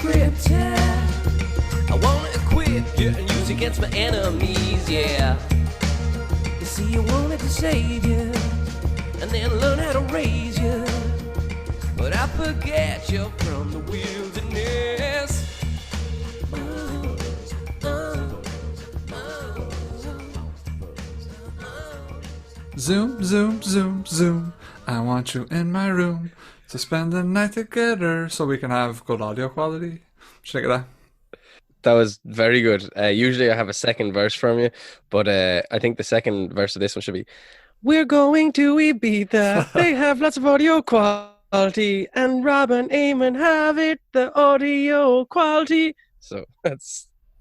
encrypted. I wanna equip you and use against my enemies, yeah. You see, you wanted to save you and then learn how to raise you, but I forget you from the wilderness. Zoom, zoom, zoom, zoom. I want you in my room to spend the night together so we can have good audio quality. Check it out. That was very good. Usually I have a second verse from you, but I think the second verse of this one should be, we're going to Ibiza. They have lots of audio quality, and Rob and Eamon have it, the audio quality. So that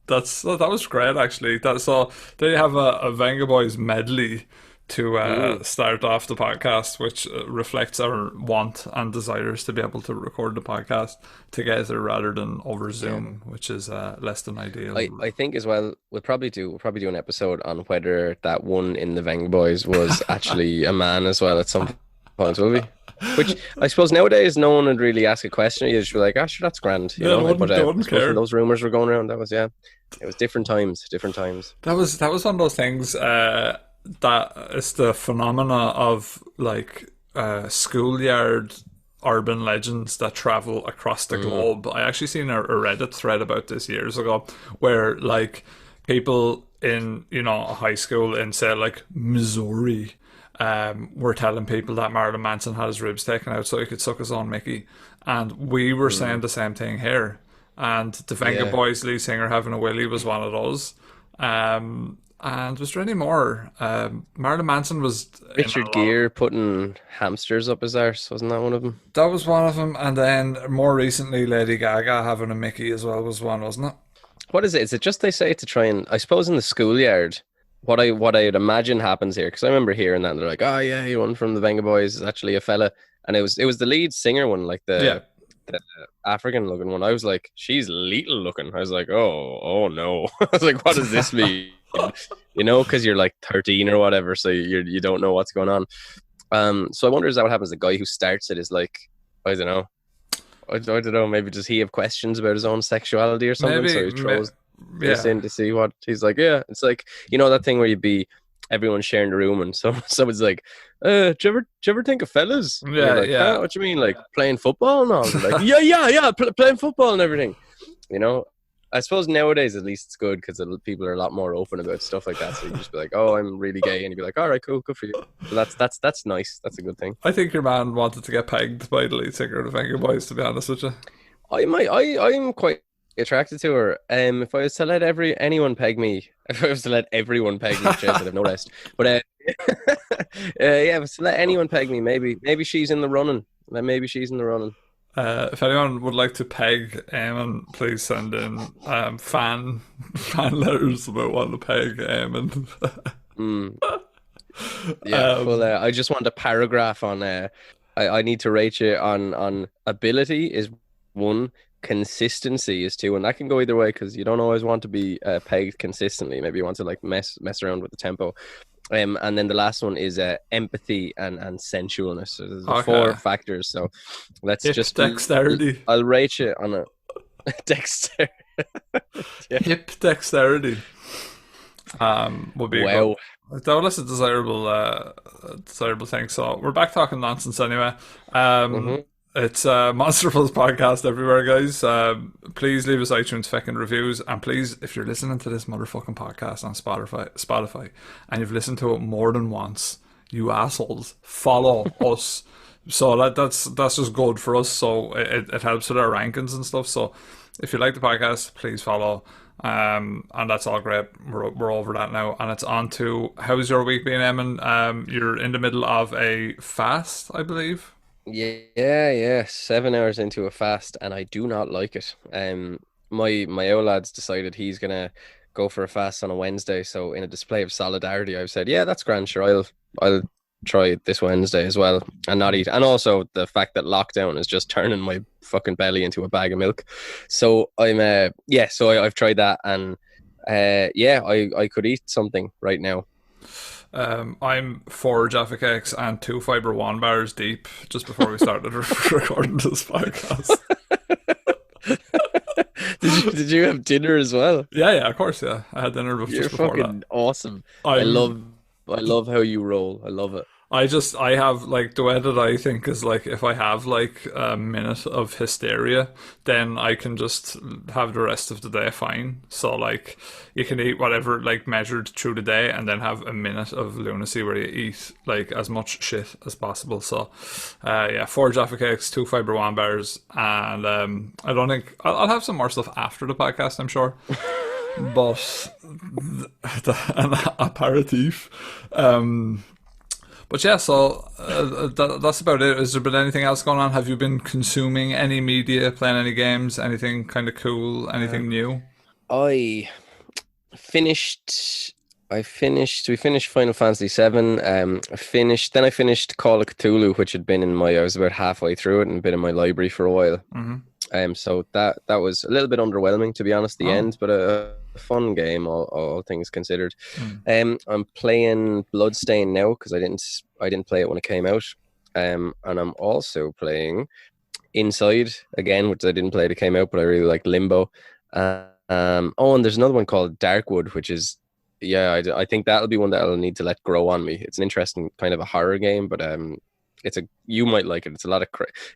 was great, actually. So they have a Venga Boys medley to start off the podcast, which reflects our want and desires to be able to record the podcast together rather than over Zoom, which is less than ideal. I think as well we'll probably do an episode on whether that one in the Venga Boys was actually a man as well at some point, will we? Which I suppose nowadays no one would really ask a question. You just be like, sure, that's grand. You know? They wouldn't care. Those rumors were going around. That was it was different times. That was one of those things. That is the phenomena of like schoolyard urban legends that travel across the globe. I actually seen a Reddit thread about this years ago where like people in high school in say like Missouri were telling people that Marilyn Manson had his ribs taken out so he could suck his own Mickey, and we were saying the same thing here. And the Venga Boys lead singer having a willy was one of those. And was there any more? Marilyn Manson was Richard Gere putting hamsters up his arse. Wasn't that one of them? That was one of them. And then more recently, Lady Gaga having a Mickey as well was one, wasn't it? What is it? Is it just they say to try and, I suppose in the schoolyard, what I'd imagine happens here, because I remember hearing that and they're like, oh yeah, one from the Venga Boys is actually a fella. And it was the lead singer one, like the African looking one. I was like, she's lethal looking. I was like, oh no. I was like, what does this mean? Because you're like 13 or whatever, so you don't know what's going on. So I wonder, is that what happens? The guy who starts it is like, I don't know, maybe does he have questions about his own sexuality or something? Maybe, so he throws this in to see what he's like. Yeah, it's like, that thing where you'd be everyone sharing the room and someone's like, do you ever think of fellas? Like, huh? What you mean, like playing football and all? Like, playing football and everything. I suppose nowadays at least it's good because people are a lot more open about stuff like that. So you just be like, oh, I'm really gay, and you'd be like, all right, cool, good for you. So that's nice. That's a good thing. I think your man wanted to get pegged by the lead singer of the Venga Boys, to be honest with you. I'm quite attracted to her. If I was to let everyone peg me, which I'd have no rest. But if I was to let anyone peg me, maybe she's in the running. If anyone would like to peg Eamon, please send in fan letters about wanting to peg Eamon. I just want a paragraph on. I need to rate you on ability is 1, consistency is 2, and that can go either way because you don't always want to be pegged consistently. Maybe you want to like mess around with the tempo. And then the last one is empathy and sensualness. So there's 4 factors. So let's just dexterity. I'll rate you on a dexterity. Hip dexterity. Would be wow. That's a desirable thing. So we're back talking nonsense anyway. It's Monsterfuls podcast everywhere, guys. Please leave us iTunes fucking reviews, and please, if you're listening to this motherfucking podcast on Spotify, and you've listened to it more than once, you assholes, follow us. So that's just good for us. So it helps with our rankings and stuff. So if you like the podcast, please follow. And that's all great. We're over that now, and it's on to how's your week been, Eamon? You're in the middle of a fast, I believe. Yeah. 7 hours into a fast, and I do not like it. My old lad's decided he's gonna go for a fast on a Wednesday. So in a display of solidarity, I've said, yeah, that's grand. Sure, I'll try it this Wednesday as well and not eat. And also the fact that lockdown is just turning my fucking belly into a bag of milk. So I'm so I've tried that, and I could eat something right now. I'm 4 Jaffa cakes and 2 Fiber One bars deep just before we started recording this podcast. Did you have dinner as well? Yeah, of course, yeah. I had dinner You're just before that. fucking awesome. I'm I love how you roll. I love it. I have like the way that I think is like if I have like a minute of hysteria, then I can just have the rest of the day fine. So like you can eat whatever like measured through the day and then have a minute of lunacy where you eat like as much shit as possible. So yeah, 4 Jaffa cakes, 2 Fiber 1 bars, and I don't think I'll have some more stuff after the podcast, I'm sure. But an aperitif. But yeah, so that's about it. Has there been anything else going on? Have you been consuming any media, playing any games, anything kind of cool, anything new? I finished. We finished Final Fantasy VII. I finished Call of Cthulhu, which had been in my. I was about halfway through it and been in my library for a while. So that was a little bit underwhelming, to be honest, the end, but a fun game, all things considered. I'm playing Bloodstain now because I didn't play it when it came out. And I'm also playing Inside again, which I didn't play. It came out, but I really like Limbo. And there's another one called Darkwood, which is I think that'll be one that I'll need to let grow on me. It's an interesting kind of a horror game, but you might like it. It's a lot of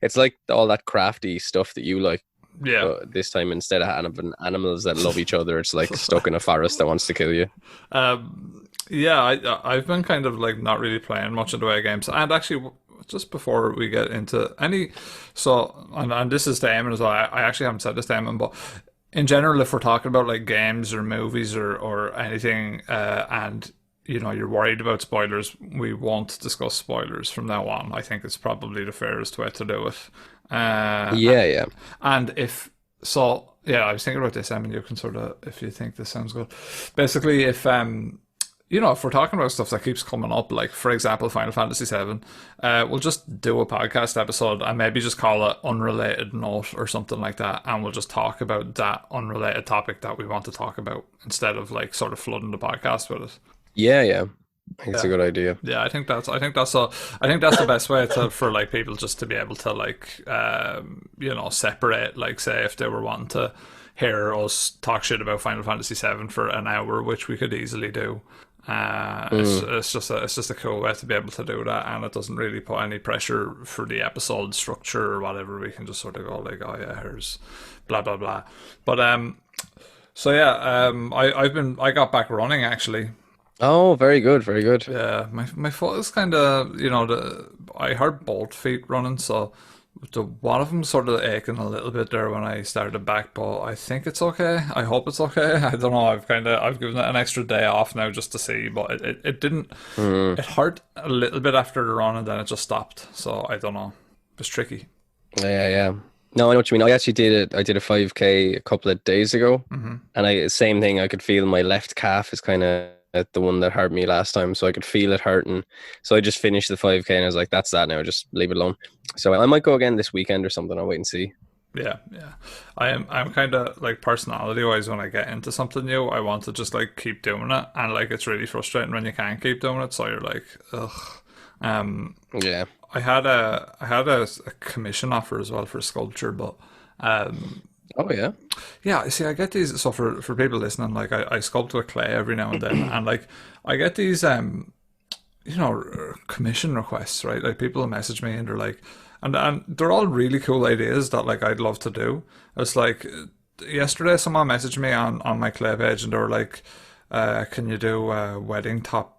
it's like all that crafty stuff that you like. Yeah. This time, instead of having animals that love each other, it's like stuck in a forest that wants to kill you. Yeah, I've been kind of like not really playing much in the way of games. And actually, just before we get into any, and this is to Eamon as well. I actually haven't said this to Eamon, but in general, if we're talking about like games or movies or anything, and you're worried about spoilers, we won't discuss spoilers from now on. I think it's probably the fairest way to do it. Yeah. And if so, yeah, I was thinking about this, Em, you can sort of, if you think this sounds good. Basically, if if we're talking about stuff that keeps coming up, like for example, Final Fantasy VII, we'll just do a podcast episode and maybe just call it Unrelated Note or something like that, and we'll just talk about that unrelated topic that we want to talk about instead of like sort of flooding the podcast with it. Yeah. I think it's a good idea. Yeah, I think that's the best way for like people just to be able to like separate, like say if they were wanting to hear us talk shit about Final Fantasy VII for an hour, which we could easily do. It's just a cool way to be able to do that, and it doesn't really put any pressure for the episode structure or whatever. We can just sort of go like, oh yeah, here's blah blah blah. But I got back running actually. Oh, very good, very good. Yeah, my foot is kind of, I heard both feet running, so one of them sort of aching a little bit there when I started back, but I think it's okay. I hope it's okay. I don't know. I've given it an extra day off now just to see, but it didn't. It hurt a little bit after the run and then it just stopped. So I don't know. It was tricky. Yeah. No, I know what you mean. I actually did it. I did a 5K a couple of days ago, and same thing. I could feel my left calf is kind of at the one that hurt me last time, so I could feel it hurting. So I just finished the 5K and I was like, that's that now, just leave it alone. So I might go again this weekend or something. I'll wait and see. Yeah. I'm kind of like personality wise, when I get into something new, I want to just like keep doing it, and like it's really frustrating when you can't keep doing it, so you're like, ugh. Yeah. I had a commission offer as well for sculpture, but oh yeah. Yeah, see, I get these. So for people listening, like I sculpt with clay every now and then, and like I get these commission requests, right? Like people message me and they're like, and they're all really cool ideas that like I'd love to do. It's like yesterday someone messaged me on my clay page and they were like, can you do a wedding topper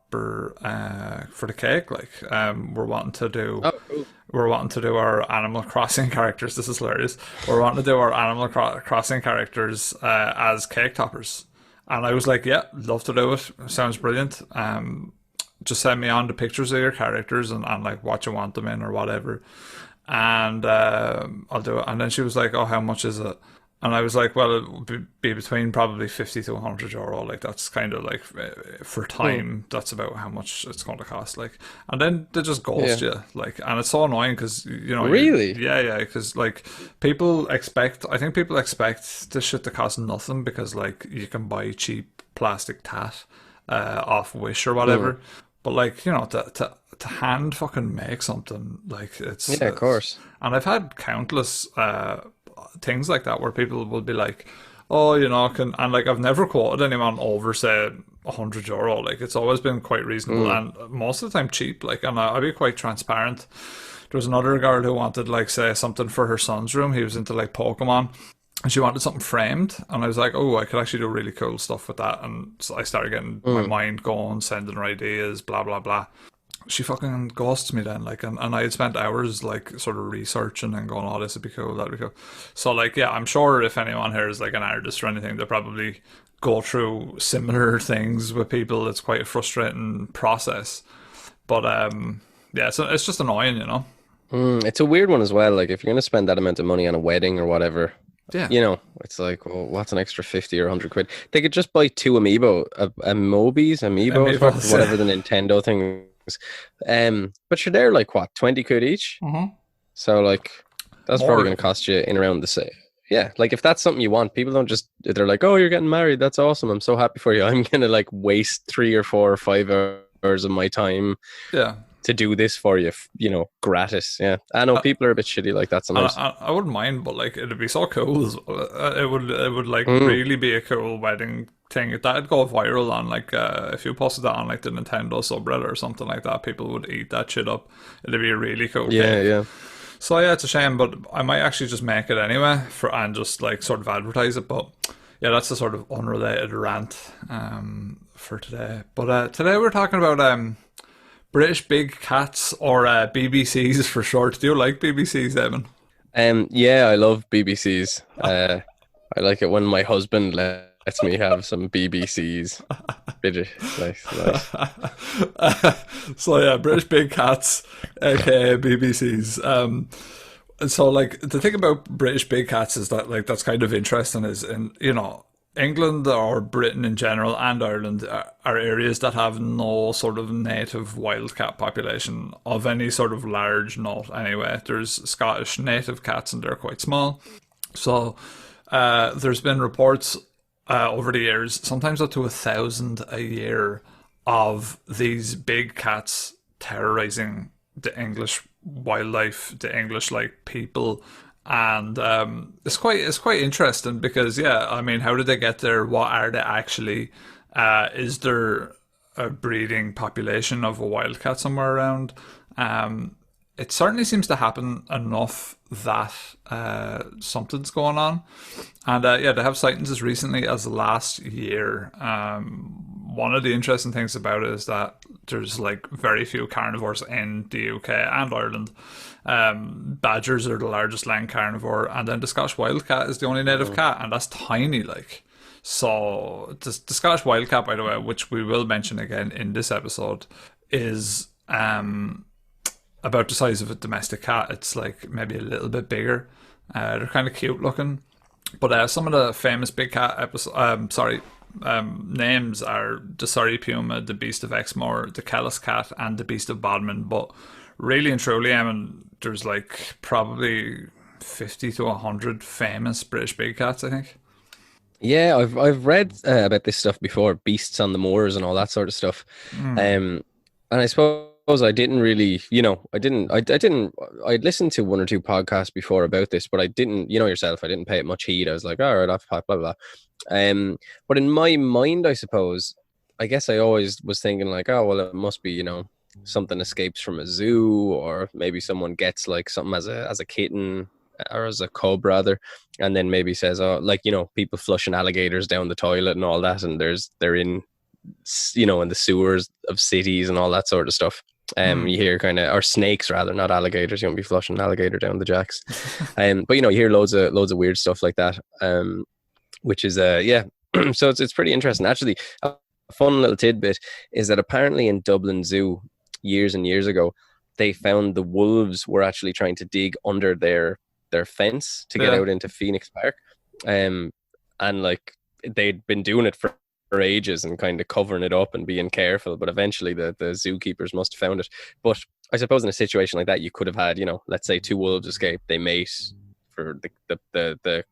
for the cake? Like we're wanting to do. Oh, cool. We're wanting to do our Animal Crossing characters. This is hilarious. We're wanting to do our Animal Crossing characters as cake toppers. And I was like, yeah, love to do it. Sounds brilliant. Just send me on the pictures of your characters and like what you want them in or whatever. And I'll do it. And then she was like, oh, how much is it? And I was like, well, it would be between probably 50 to 100 euro. Like, that's kind of like, for time, that's about how much it's going to cost. Like, and then they just ghost you. Like, and it's so annoying because, Really? Yeah, because, like, I think people expect this shit to cost nothing because, like, you can buy cheap plastic tat off Wish or whatever. But, like, to hand fucking make something, like, it's... Yeah, of course. And I've had countless... things like that where people will be like, oh, and like I've never quoted anyone over say €100. Like it's always been quite reasonable and most of the time cheap. Like, and I'd be quite transparent. There was another girl who wanted like say something for her son's room. He was into like Pokemon. And she wanted something framed, and I was like, "Oh, I could actually do really cool stuff with that." And so I started getting my mind going, sending her ideas, blah blah blah. She fucking ghosts me then, like, and I had spent hours like sort of researching and going, "Oh, this would be cool, that'd be cool." So like, yeah, I'm sure if anyone here is like an artist or anything, they'll probably go through similar things with people. It's quite a frustrating process, but yeah, so it's just annoying, It's a weird one as well. Like if you're going to spend that amount of money on a wedding or whatever, Yeah. It's like, well, what's an extra 50 or 100 quid? They could just buy two amiibos, whatever the Nintendo thing is. But sure, they're like what, 20 quid each? Mm-hmm. So like, that's More. probably going to cost you in around the same. Yeah, like if that's something you want, people don't just, they're like, oh, you're getting married. That's awesome. I'm so happy for you. I'm going to like waste 3 or 4 or 5 hours of my time. Yeah. To do this for you, gratis. Yeah, I know people are a bit shitty like that sometimes. I wouldn't mind, but like it'd be so cool. It would like really be a cool wedding thing. That'd go viral on like if you posted that on like the Nintendo subreddit or something like that, people would eat that shit up. It'd be a really cool. Cake. Yeah. So yeah, it's a shame, but I might actually just make it anyway and just like sort of advertise it. But yeah, that's a sort of unrelated rant for today. But today we're talking about British big cats, or BBCs for short. Do you like BBCs, Evan? Yeah, I love BBCs. I like it when my husband lets me have some BBCs. British, nice. So yeah, British big cats, aka BBCs. So like the thing about British big cats is that like that's kind of interesting. Is England or Britain in general and Ireland are areas that have no sort of native wildcat population of any sort of large note anyway. There's Scottish native cats and they're quite small. So there's been reports over the years, sometimes up to 1,000 a year, of these big cats terrorizing the English wildlife, the English like people. And it's quite interesting because I mean, how did they get there? What are they actually? Is there a breeding population of a wildcat somewhere around? It certainly seems to happen enough that something's going on. And they have sightings as recently as last year. One of the interesting things about it is that there's like very few carnivores in the UK and Ireland. Badgers are the largest land carnivore, and then the Scottish wildcat is the only native cat, and that's tiny. Like, so the Scottish wildcat, by the way, which we will mention again in this episode, is about the size of a domestic cat. It's like maybe a little bit bigger. They're kind of cute looking, but some of the famous big cat names are the Surrey Puma, the Beast of Exmoor, the Callus Cat, and the Beast of Bodmin. But really and truly, there's like probably 50 to 100 famous British big cats, I think. Yeah, I've read about this stuff before, beasts on the moors and all that sort of stuff. And I suppose I didn't really, I'd listened to 1 or 2 podcasts before about this, but I didn't, yourself, I didn't pay it much heed. I was like, all right, off blah, blah, blah. But in my mind, I suppose, I guess I always was thinking like, oh, well, it must be, something escapes from a zoo, or maybe someone gets like something as a kitten or as a cub rather, and then maybe says, oh, like, people flushing alligators down the toilet and all that, and they're in in the sewers of cities and all that sort of stuff. You hear kind of, or snakes rather, not alligators. You won't be flushing an alligator down the jacks. But you hear loads of weird stuff like that. Which is so it's pretty interesting. Actually, a fun little tidbit is that apparently in Dublin Zoo years and years ago, they found the wolves were actually trying to dig under their fence to get out into Phoenix Park. And like they'd been doing it for ages and kind of covering it up and being careful, but eventually the zookeepers must have found it. But I suppose in a situation like that, you could have had, let's say 2 wolves escape, they mate for the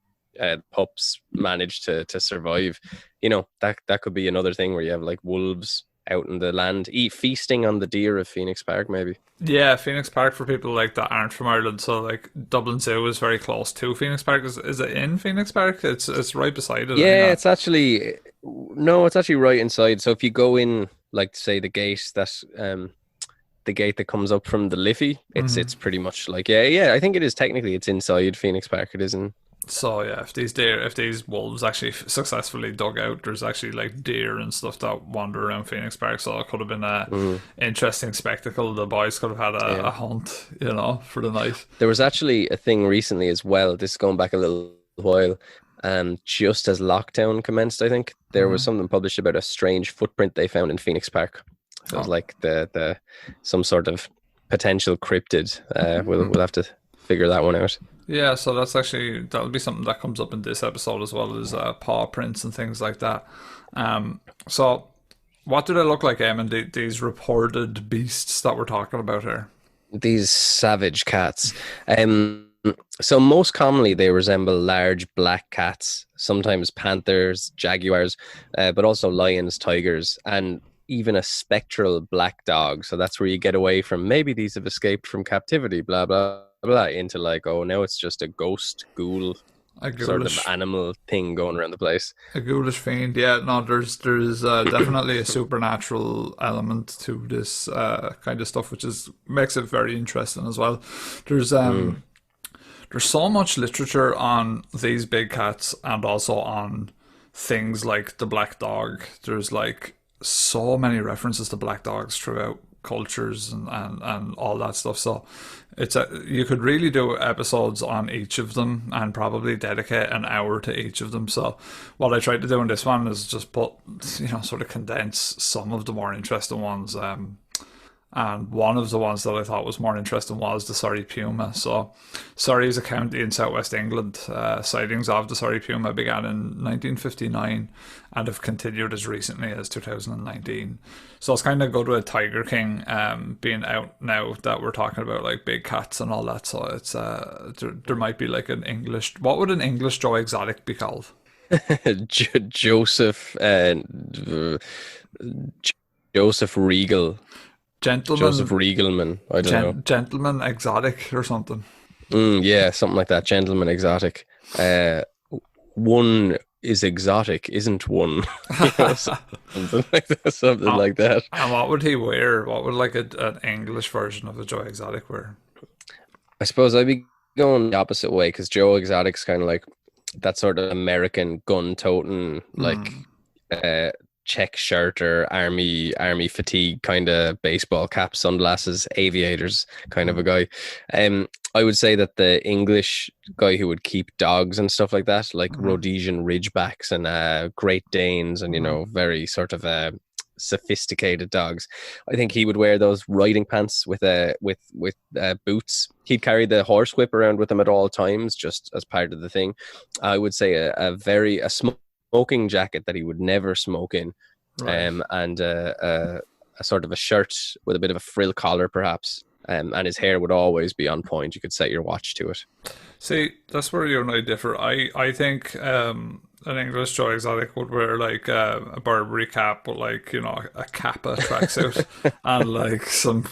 pups manage to survive. That could be another thing where you have like wolves out in the land, feasting on the deer of Phoenix Park, maybe. Yeah, Phoenix Park for people like that aren't from Ireland. So like Dublin Zoo is very close to Phoenix Park. Is it in Phoenix Park? It's right beside it. Yeah, it's actually right inside. So if you go in, like say the gate that comes up from the Liffey, it's pretty much like yeah. I think it is technically it's inside Phoenix Park. It isn't. So yeah, if these wolves actually successfully dug out, there's actually like deer and stuff that wander around Phoenix Park. So it could have been a interesting spectacle. The boys could have had a hunt, for the night. There was actually a thing recently as well. This is going back a little while. Just as lockdown commenced, I think there was something published about a strange footprint they found in Phoenix Park. So it was like the some sort of potential cryptid. We'll have to figure that one out. Yeah, so that'll be something that comes up in this episode as well as paw prints and things like that. So what do they look like, Eamon, these reported beasts that we're talking about here? These savage cats. So most commonly they resemble large black cats, sometimes panthers, jaguars, but also lions, tigers, and even a spectral black dog. So that's where you get away from maybe these have escaped from captivity, blah, blah, blah, into like, oh, now it's just a ghost ghoul sort of animal thing going around the place. A ghoulish fiend, yeah. No, there's definitely a supernatural element to this kind of stuff, which makes it very interesting as well. There's so much literature on these big cats and also on things like the black dog. There's like so many references to black dogs throughout cultures and all that stuff. So you could really do episodes on each of them and probably dedicate an hour to each of them. So what I tried to do in this one is just sort of condense some of the more interesting ones. And one of the ones that I thought was more interesting was the Surrey Puma. So Surrey is a county in southwest England. Sightings of the Surrey Puma began in 1959 and have continued as recently as 2019. So it's kind of good with Tiger King being out now that we're talking about like big cats and all that. So it's there might be like an English... What would an English Joe Exotic be called? Joseph Regal. Joseph Regalman. I don't know. Gentleman Exotic or something. Yeah, something like that. Gentleman Exotic. One is exotic, isn't one? Something like that. Something like that. And what would he wear? What would like an English version of a Joe Exotic wear? I suppose I'd be going the opposite way because Joe Exotic's kind of like that sort of American gun-toting, like check shirt or army fatigue kind of baseball cap, sunglasses, aviators kind of a guy. I would say that the English guy who would keep dogs and stuff like that, like Rhodesian Ridgebacks and Great Danes and very sort of sophisticated dogs, I think he would wear those riding pants with boots. He'd carry the horsewhip around with him at all times, just as part of the thing. I would say a smoking jacket that he would never smoke in, and a sort of a shirt with a bit of a frill collar perhaps, and his hair would always be on point. You could set your watch to it. See, that's where you and I differ. I think an English Joe Exotic would wear like a Burberry cap with like a Kappa tracksuit and like some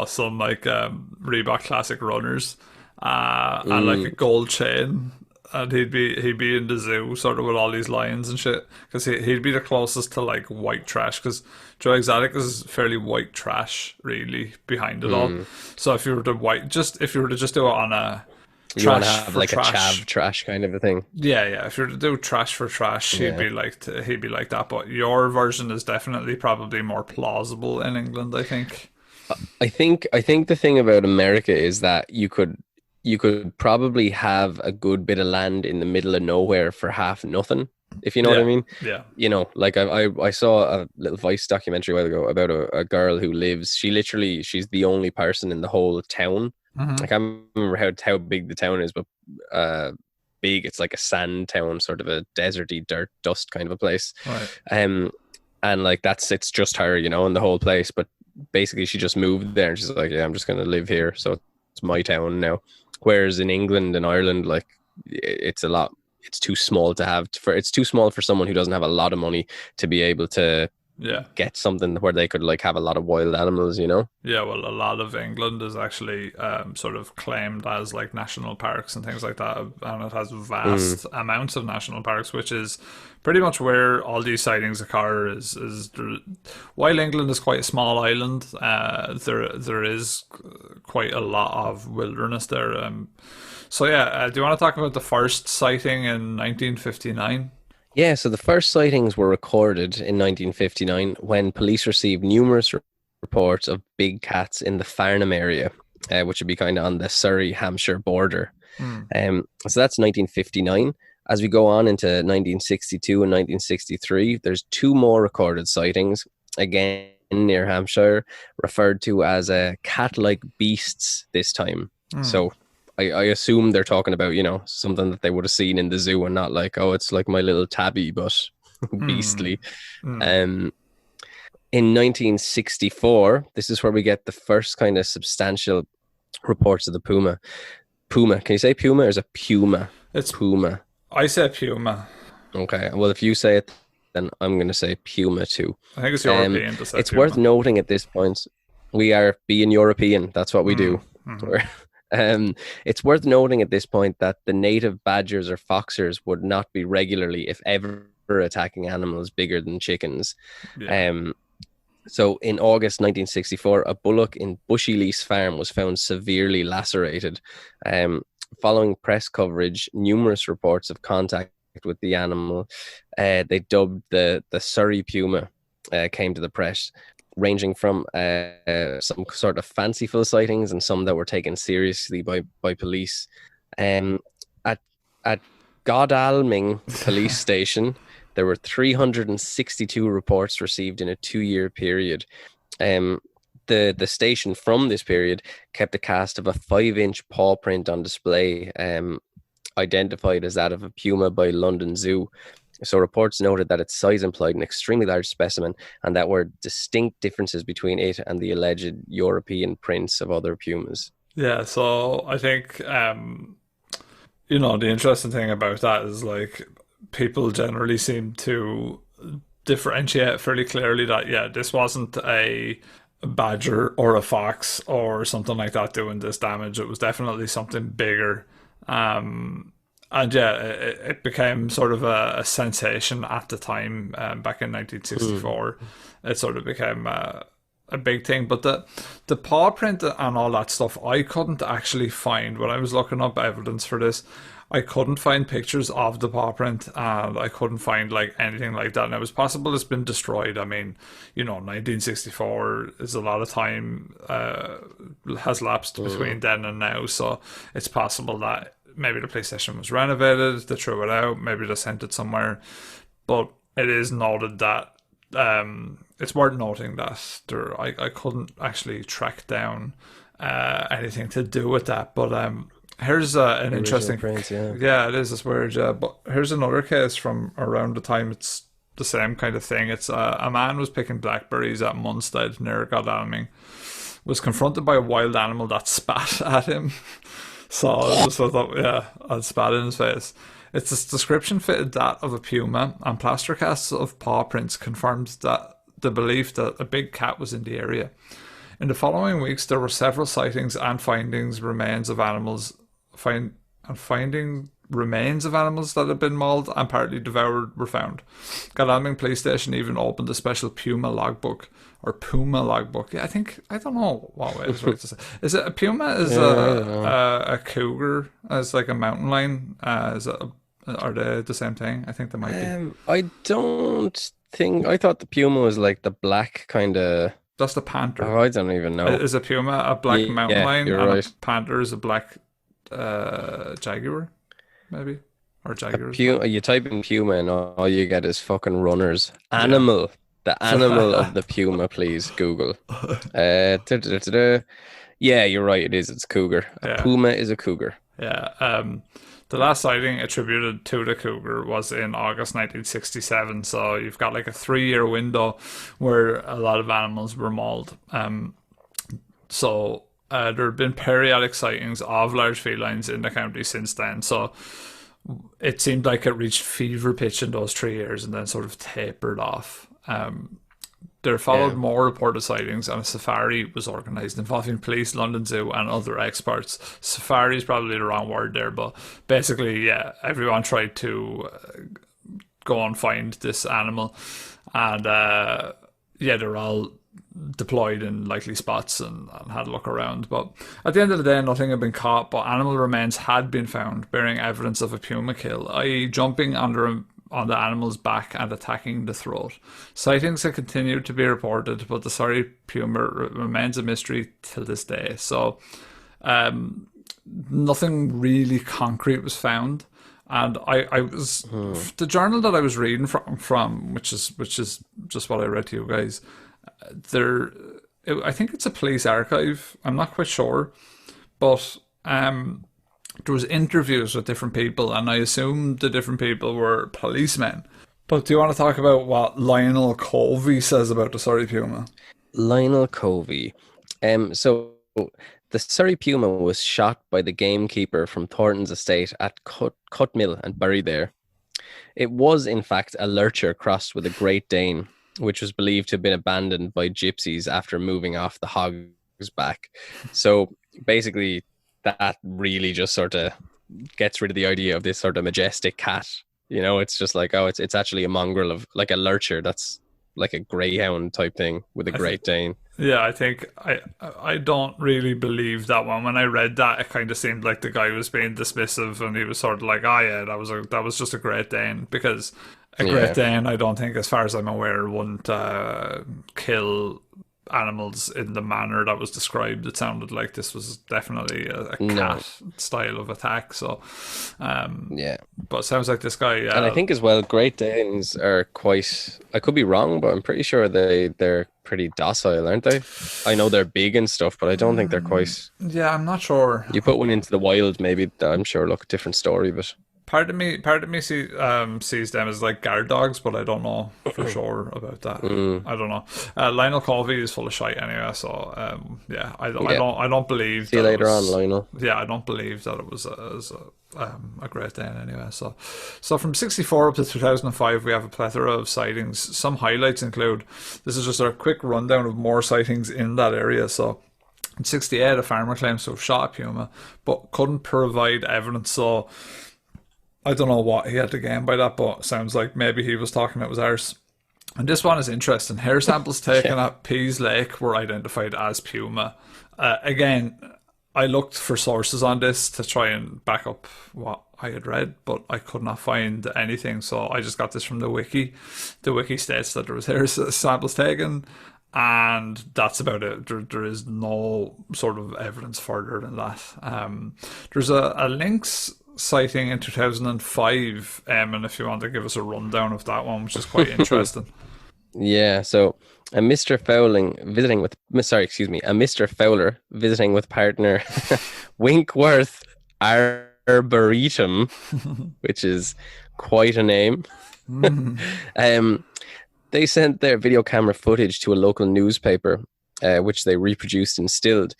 some like Reebok Classic runners and like a gold chain. And he'd be in the zoo sort of with all these lions and shit, because he'd be the closest to like white trash, because Joe Exotic is fairly white trash really behind it all. So if you were to just do it on a you want to have like trash, a chav trash kind of a thing. Yeah. If you were to do trash for trash, he'd be like that. But your version is definitely probably more plausible in England, I think. I think the thing about America is that you could probably have a good bit of land in the middle of nowhere for half nothing, if you know what I mean. Yeah. Like I saw a little Vice documentary a while ago about a girl who lives, she's the only person in the whole town. I can't remember how big the town is, but big. It's like a sand town, sort of a deserty dirt dust kind of a place. Right. And like it's just her, in the whole place. But basically she just moved there and she's like, yeah, I'm just going to live here. So it's my town now. Whereas in England and Ireland, like it's too small to have it's too small for someone who doesn't have a lot of money to be able to get something where they could like have a lot of wild animals, you know? Yeah, well, a lot of England is actually sort of claimed as like national parks and things like that, and it has vast amounts of national parks, which is pretty much where all these sightings occur. While England is quite a small island, there is quite a lot of wilderness there. So yeah, do you want to talk about the first sighting in 1959? Yeah, so the first sightings were recorded in 1959 when police received numerous reports of big cats in the Farnham area, which would be kind of on the Surrey-Hampshire border. So that's 1959. As we go on into 1962 and 1963, there's two more recorded sightings, again near Hampshire, referred to as cat-like beasts this time. So I assume they're talking about, you know, something that they would have seen in the zoo and not like, oh, it's like my little tabby, but beastly. In 1964, this is where we get the first kind of substantial reports of the puma. Puma. Can you say puma or is it puma? It's puma. I say puma. Okay. Well, if you say it, then I'm going to say puma too. I think it's European to say it's puma. worth noting at this point, we are being European. That's what we do. It's worth noting at this point that the native badgers or foxers would not be regularly, if ever, attacking animals bigger than chickens. So in August 1964, a bullock in Bushylease Farm was found severely lacerated. Following press coverage, numerous reports of contact with the animal, they dubbed the Surrey Puma, came to the press, ranging from some sort of fanciful sightings and some that were taken seriously by police. At Godalming police station, there were 362 reports received in a 2-year period. The station from this period kept a cast of a 5-inch paw print on display, identified as that of a puma by London Zoo. So reports noted that its size implied an extremely large specimen and that were distinct differences between it and the alleged European prints of other pumas. Yeah, so I think, you know, the interesting thing about that is like people generally seem to differentiate fairly clearly that, yeah, this wasn't a badger or a fox or something like that doing this damage. It was definitely something bigger. And yeah, it became sort of a sensation at the time, back in 1964. It sort of became a big thing. But the paw print and all that stuff, I couldn't actually find, when I was looking up evidence for this, I couldn't find pictures of the paw print, and I couldn't find like anything like that. And it was possible it's been destroyed. I mean, you know, 1964 is a lot of time has lapsed between then and now, so it's possible that maybe the PlayStation was renovated, they threw it out, maybe they sent it somewhere. But it is noted that it's worth noting that I couldn't actually track down anything to do with that. But here's an interesting prints, yeah, it is. It's weird. Yeah, but here's another case from around the time. It's the same kind of thing. It's a man was picking blackberries at Munstead near Godalming, was confronted by a wild animal that spat at him. So I just thought, yeah, I'd spat in his face. Its description fitted that of a puma, and plaster casts of paw prints confirmed that the belief that a big cat was in the area. In the following weeks, there were several sightings and remains of animals that had been mauled and partly devoured were found. Godalming Police Station even opened a special Puma logbook. Yeah, I don't know what way it's right to say. Is it a puma? Is a cougar? Is like a mountain lion? Are they the same thing? I think they might be. I don't think. I thought the puma was like the black kind of. That's the panther. Oh, I don't even know. Is a puma a black mountain lion? You're and right. A panther is a black jaguar, maybe, or jaguar. You type in puma and all you get is fucking runners. Animal. Yeah. The animal of the puma, please Google. Yeah, you're right. It is. It's cougar. A puma is a cougar. Yeah. The last sighting attributed to the cougar was in August 1967. So you've got like a 3-year window where a lot of animals were mauled. So there have been periodic sightings of large felines in the county since then. So it seemed like it reached fever pitch in those 3 years and then sort of tapered off. There followed Yeah. more reported sightings, and a safari was organised involving police, London Zoo, and other experts. Safari is probably the wrong word there, but basically, yeah, everyone tried to go and find this animal, and yeah, they're all deployed in likely spots and had a look around. But at the end of the day, nothing had been caught, but animal remains had been found, bearing evidence of a puma kill, i.e. jumping on the animal's back and attacking the throat. Sightings have continued to be reported, but the Surrey Puma remains a mystery till this day. So nothing really concrete was found. And I was the journal that I was reading from which is just what I read to you guys. I think it's a police archive. I'm not quite sure, but there was interviews with different people, and I assume the different people were policemen. But do you want to talk about what Lionel Covey says about the Surrey Puma? Lionel Covey. So the Surrey Puma was shot by the gamekeeper from Thornton's estate at Cut Mill and buried there. It was, in fact, a lurcher crossed with a Great Dane, which was believed to have been abandoned by gypsies after moving off the hog's back. So basically, that really just sort of gets rid of the idea of this sort of majestic cat. You know, it's just like, oh, it's actually a mongrel of like a lurcher that's like a greyhound type thing with a Great Dane. Yeah, I think I don't really believe that one. When I read that, it kind of seemed like the guy was being dismissive, and he was sort of like, "Oh yeah, that was just a Great Dane," because a Great Dane, I don't think, as far as I'm aware, wouldn't kill animals in the manner that was described. It sounded like this was definitely a cat style of attack. So, yeah. But it sounds like this guy. And I think as well, Great Danes are quite. I could be wrong, but I'm pretty sure they're pretty docile, aren't they? I know they're big and stuff, but I don't think they're quite. Yeah, I'm not sure. You put one into the wild, maybe. I'm sure. Look, different story, but. Part of me sees them as like guard dogs, but I don't know for sure about that. I don't know. Lionel Covey is full of shite anyway, so yeah, I don't believe. See you later on, Lionel. Yeah, I don't believe that it was a Great Dane anyway. So from 1964 up to 2005, we have a plethora of sightings. Some highlights include, this is just a quick rundown of more sightings in that area. So in 1968, a farmer claims to have shot a puma, but couldn't provide evidence. So I don't know what he had to gain by that, but it sounds like maybe he was talking it was ours. And this one is interesting. Hair samples taken at Pease Lake were identified as puma. Again, I looked for sources on this to try and back up what I had read, but I could not find anything. So I just got this from the wiki. The wiki states that there was hair samples taken, and that's about it. There is no sort of evidence further than that. There's a Lynx sighting in 2005, and if you want to give us a rundown of that one, which is quite interesting. Yeah, so a Mr. Fowler visiting with partner Winkworth Arboretum, which is quite a name. They sent their video camera footage to a local newspaper, which they reproduced and stilled.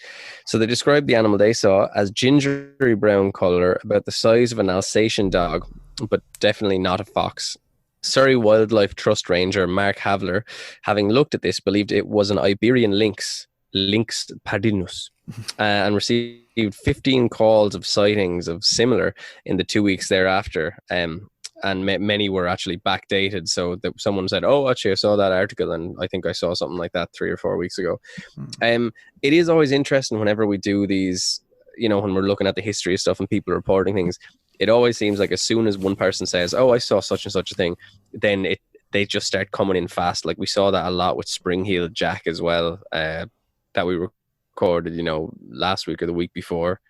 So they described the animal they saw as gingery brown colour, about the size of an Alsatian dog, but definitely not a fox. Surrey Wildlife Trust Ranger Mark Havler, having looked at this, believed it was an Iberian lynx, Lynx pardinus, and received 15 calls of sightings of similar in the 2 weeks thereafter. And many were actually backdated. So that someone said, "Oh, actually, I saw that article, and I think I saw something like that 3 or 4 weeks ago." It is always interesting whenever we do these, you know, when we're looking at the history of stuff and people are reporting things. It always seems like as soon as one person says, "Oh, I saw such and such a thing," then they just start coming in fast. Like we saw that a lot with Spring-heeled Jack as well, that we recorded, you know, last week or the week before.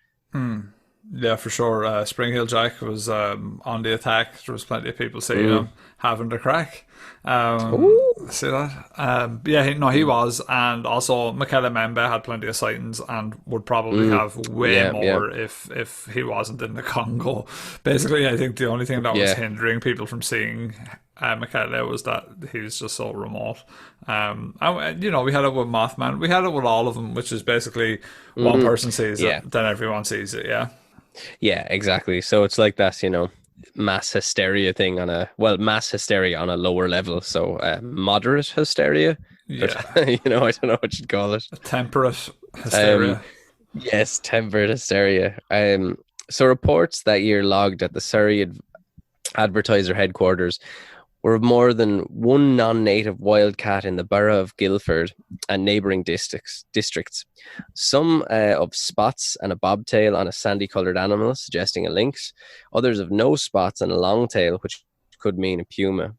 Yeah, for sure. Spring-heeled Jack was on the attack. There was plenty of people seeing him having the crack. See that? He was. And also, Michele Membe had plenty of sightings and would probably have way more if he wasn't in the Congo. Basically, I think the only thing that was hindering people from seeing Michele was that he was just so remote. And, you know, we had it with Mothman. We had it with all of them, which is basically one person sees it, then everyone sees it, yeah? Yeah, exactly. So it's like that, you know, mass hysteria thing mass hysteria on a lower level. So moderate hysteria, Yeah. I don't know what you'd call it. Temperate hysteria. Yes, tempered hysteria. So reports that year logged at the Surrey Advertiser headquarters were of more than one non-native wild cat in the borough of Guildford and neighbouring districts. Some of spots and a bobtail on a sandy-coloured animal, suggesting a lynx. Others of no spots and a long tail, which could mean a puma.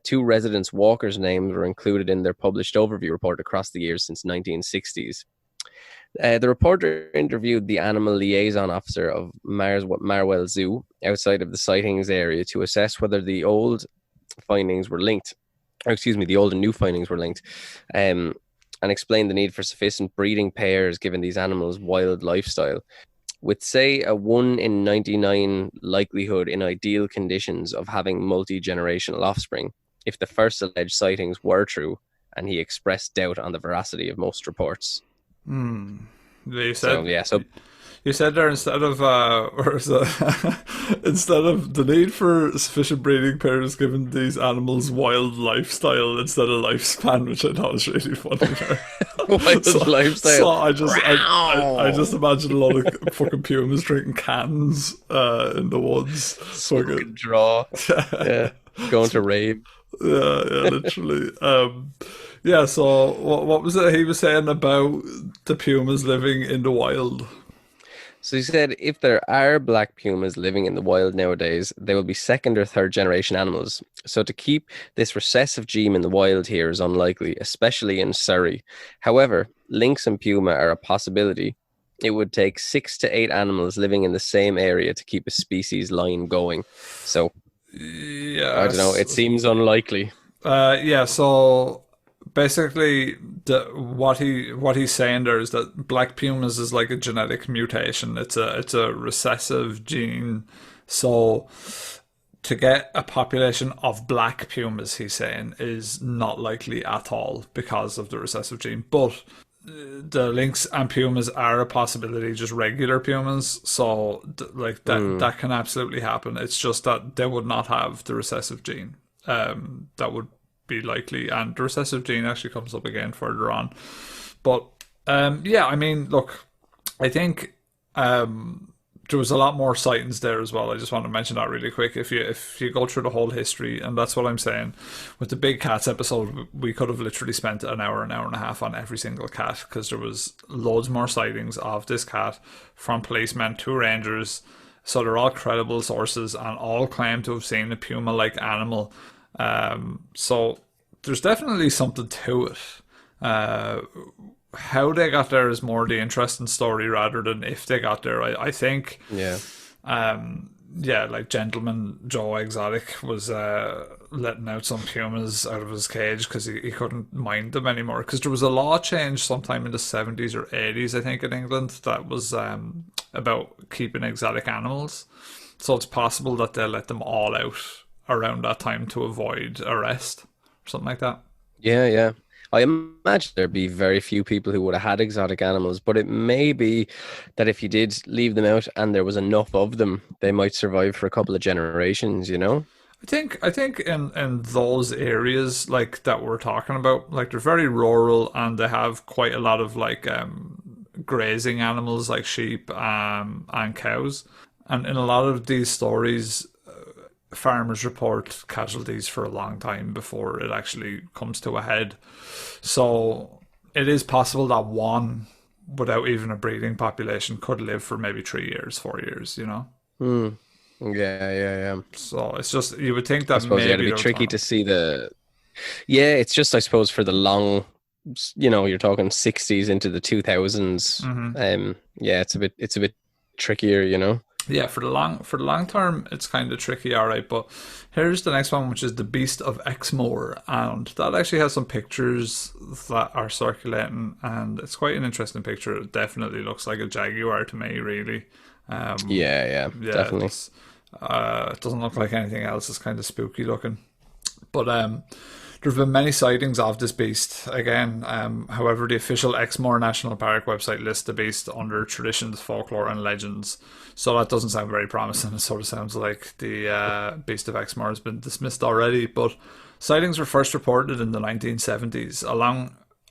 2 residents' walkers' names were included in their published overview report across the years since 1960s. The reporter interviewed the animal liaison officer of Marwell Zoo outside of the sightings area to assess whether the old findings were linked, the old and new findings were linked, and explained the need for sufficient breeding pairs given these animals' wild lifestyle. With, say, a 1 in 99 likelihood in ideal conditions of having multi-generational offspring, if the first alleged sightings were true, and he expressed doubt on the veracity of most reports. You said, So you said there instead of instead of the need for sufficient breeding pairs given these animals' wild lifestyle instead of lifespan, which I thought was really funny there. wild lifestyle. So I just imagine a lot of fucking pumas drinking cans in the woods. Fucking draw. Yeah. Going to rave. Yeah, literally. Yeah, so what was it he was saying about the pumas living in the wild? So he said if there are black pumas living in the wild nowadays, they will be 2nd or 3rd generation animals. So to keep this recessive gene in the wild here is unlikely, especially in Surrey. However, lynx and puma are a possibility. It would take 6 to 8 animals living in the same area to keep a species line going. So, yeah, I don't know. It seems unlikely. Yeah, so basically what he's saying there is that black pumas is like a genetic mutation. It's a recessive gene. So to get a population of black pumas, he's saying, is not likely at all because of the recessive gene. But the lynx and pumas are a possibility, just regular pumas. So that can absolutely happen. It's just that they would not have the recessive gene. That would be likely, and the recessive gene actually comes up again further on. But yeah, I mean, look, I think there was a lot more sightings there as well. I just want to mention that really quick. If you go through the whole history, and that's what I'm saying, with the big cats episode, we could have literally spent an hour and a half on every single cat, because there was loads more sightings of this cat from policemen to rangers. So they're all credible sources and all claim to have seen a puma-like animal. So there's definitely something to it. How they got there is more the interesting story rather than if they got there. I think, like Gentleman Joe Exotic was letting out some pumas out of his cage because he couldn't mind them anymore. Because there was a law change sometime in the 70s or 80s, I think, in England that was about keeping exotic animals. So it's possible that they'll let them all out around that time to avoid arrest or something like that. Yeah. I imagine there'd be very few people who would have had exotic animals, but it may be that if you did leave them out and there was enough of them, they might survive for a couple of generations, you know? I think in those areas like that we're talking about, like they're very rural and they have quite a lot of like grazing animals like sheep and cows. And in a lot of these stories, farmers report casualties for a long time before it actually comes to a head. So it is possible that one, without even a breeding population, could live for maybe 3 years, 4 years, you know? Yeah. So it's just, you would think that I suppose maybe it'd be tricky to see the... Yeah, it's just, I suppose, for the long... You know, you're talking 60s into the 2000s. Yeah, it's a bit trickier, you know? Yeah, for the long term, it's kind of tricky, all right. But here's the next one, which is the Beast of Exmoor, and that actually has some pictures that are circulating, and it's quite an interesting picture. It definitely looks like a jaguar to me, really. Yeah, definitely. It doesn't look like anything else. It's kind of spooky looking, but there have been many sightings of this beast. Again, however, the official Exmoor National Park website lists the beast under traditions, folklore, and legends. So that doesn't sound very promising. It sort of sounds like the beast of Exmoor has been dismissed already. But Sightings were first reported in the 1970s,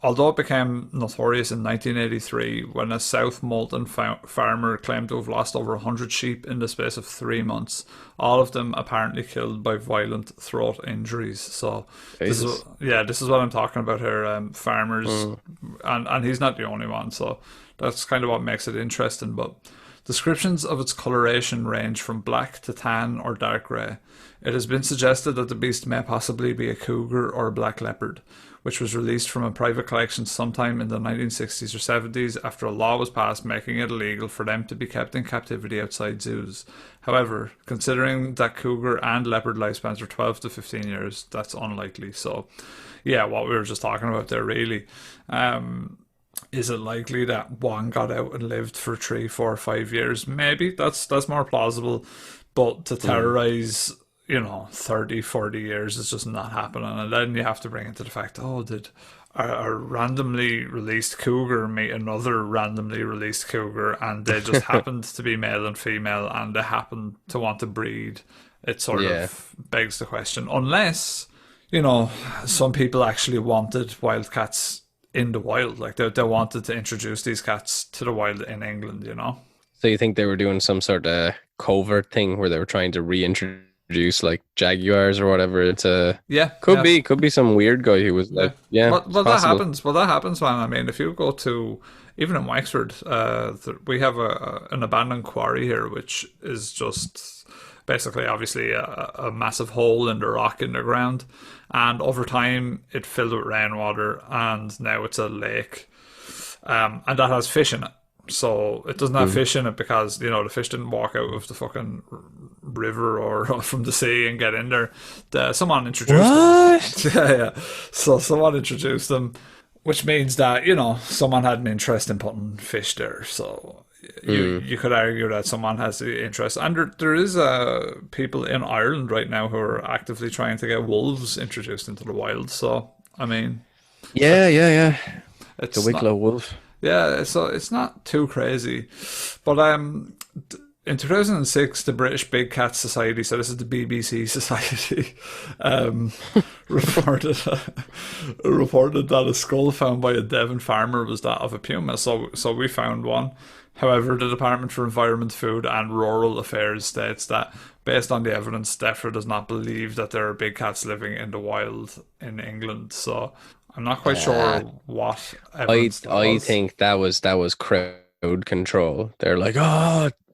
although it became notorious in 1983 when a South Molton farmer claimed to have lost over 100 sheep in the space of 3 months, all of them apparently killed by violent throat injuries. So this is what I'm talking about here. Farmers, and he's not the only one, so that's kind of what makes it interesting. But descriptions of its coloration range from black to tan or dark grey. It has been suggested that the beast may possibly be a cougar or a black leopard, which was released from a private collection sometime in the 1960s or 70s after a law was passed making it illegal for them to be kept in captivity outside zoos. However, considering that cougar and leopard lifespans are 12 to 15 years, that's unlikely. So, yeah, what we were just talking about there, really. Is it likely that one got out and lived for 3, 4, 5 years? Maybe. That's more plausible. But to terrorize, 30, 40 years is just not happening. And then you have to bring into the fact, did a randomly released cougar meet another randomly released cougar, and they just happened to be male and female, and they happened to want to breed? It sort of begs the question. Unless, some people actually wanted wildcats in the wild, like they wanted to introduce these cats to the wild in England, So you think they were doing some sort of covert thing where they were trying to reintroduce like jaguars or whatever? Could be some weird guy who was like, well, that happens. Well, that happens, man. I mean, if you go to, even in Wexford, we have an abandoned quarry here, which is just basically, obviously, a massive hole in the rock in the ground. And over time, it filled with rainwater, and now it's a lake. And that has fish in it. So it doesn't have fish in it because, the fish didn't walk out of the fucking river or from the sea and get in there. Someone introduced them. Yeah. So someone introduced them, which means that, someone had an interest in putting fish there. So you could argue that someone has the interest. And there is people in Ireland right now who are actively trying to get wolves introduced into the wild. So, I mean... Yeah. It's the Wicklow wolf. Yeah, so it's not too crazy. But in 2006, the British Big Cat Society, so this is the BBC Society, reported that a skull found by a Devon farmer was that of a puma. So we found one. However, the Department for Environment, Food and Rural Affairs states that, based on the evidence, DEFRA does not believe that there are big cats living in the wild in England. So I'm not quite sure what evidence I think that was crowd control. They're like,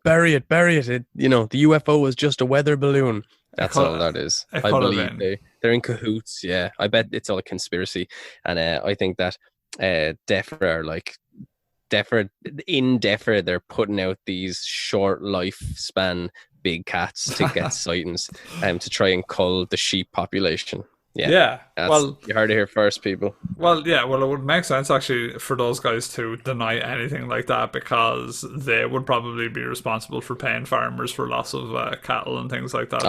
bury it. The UFO was just a weather balloon. That's all that is. I believe they're in cahoots. Yeah, I bet it's all a conspiracy. And I think that DEFRA they're putting out these short lifespan big cats to get sightings to try and cull the sheep population. Yeah. Well, you heard it here first, people. Well, yeah. Well, it would make sense actually for those guys to deny anything like that, because they would probably be responsible for paying farmers for loss of cattle and things like that.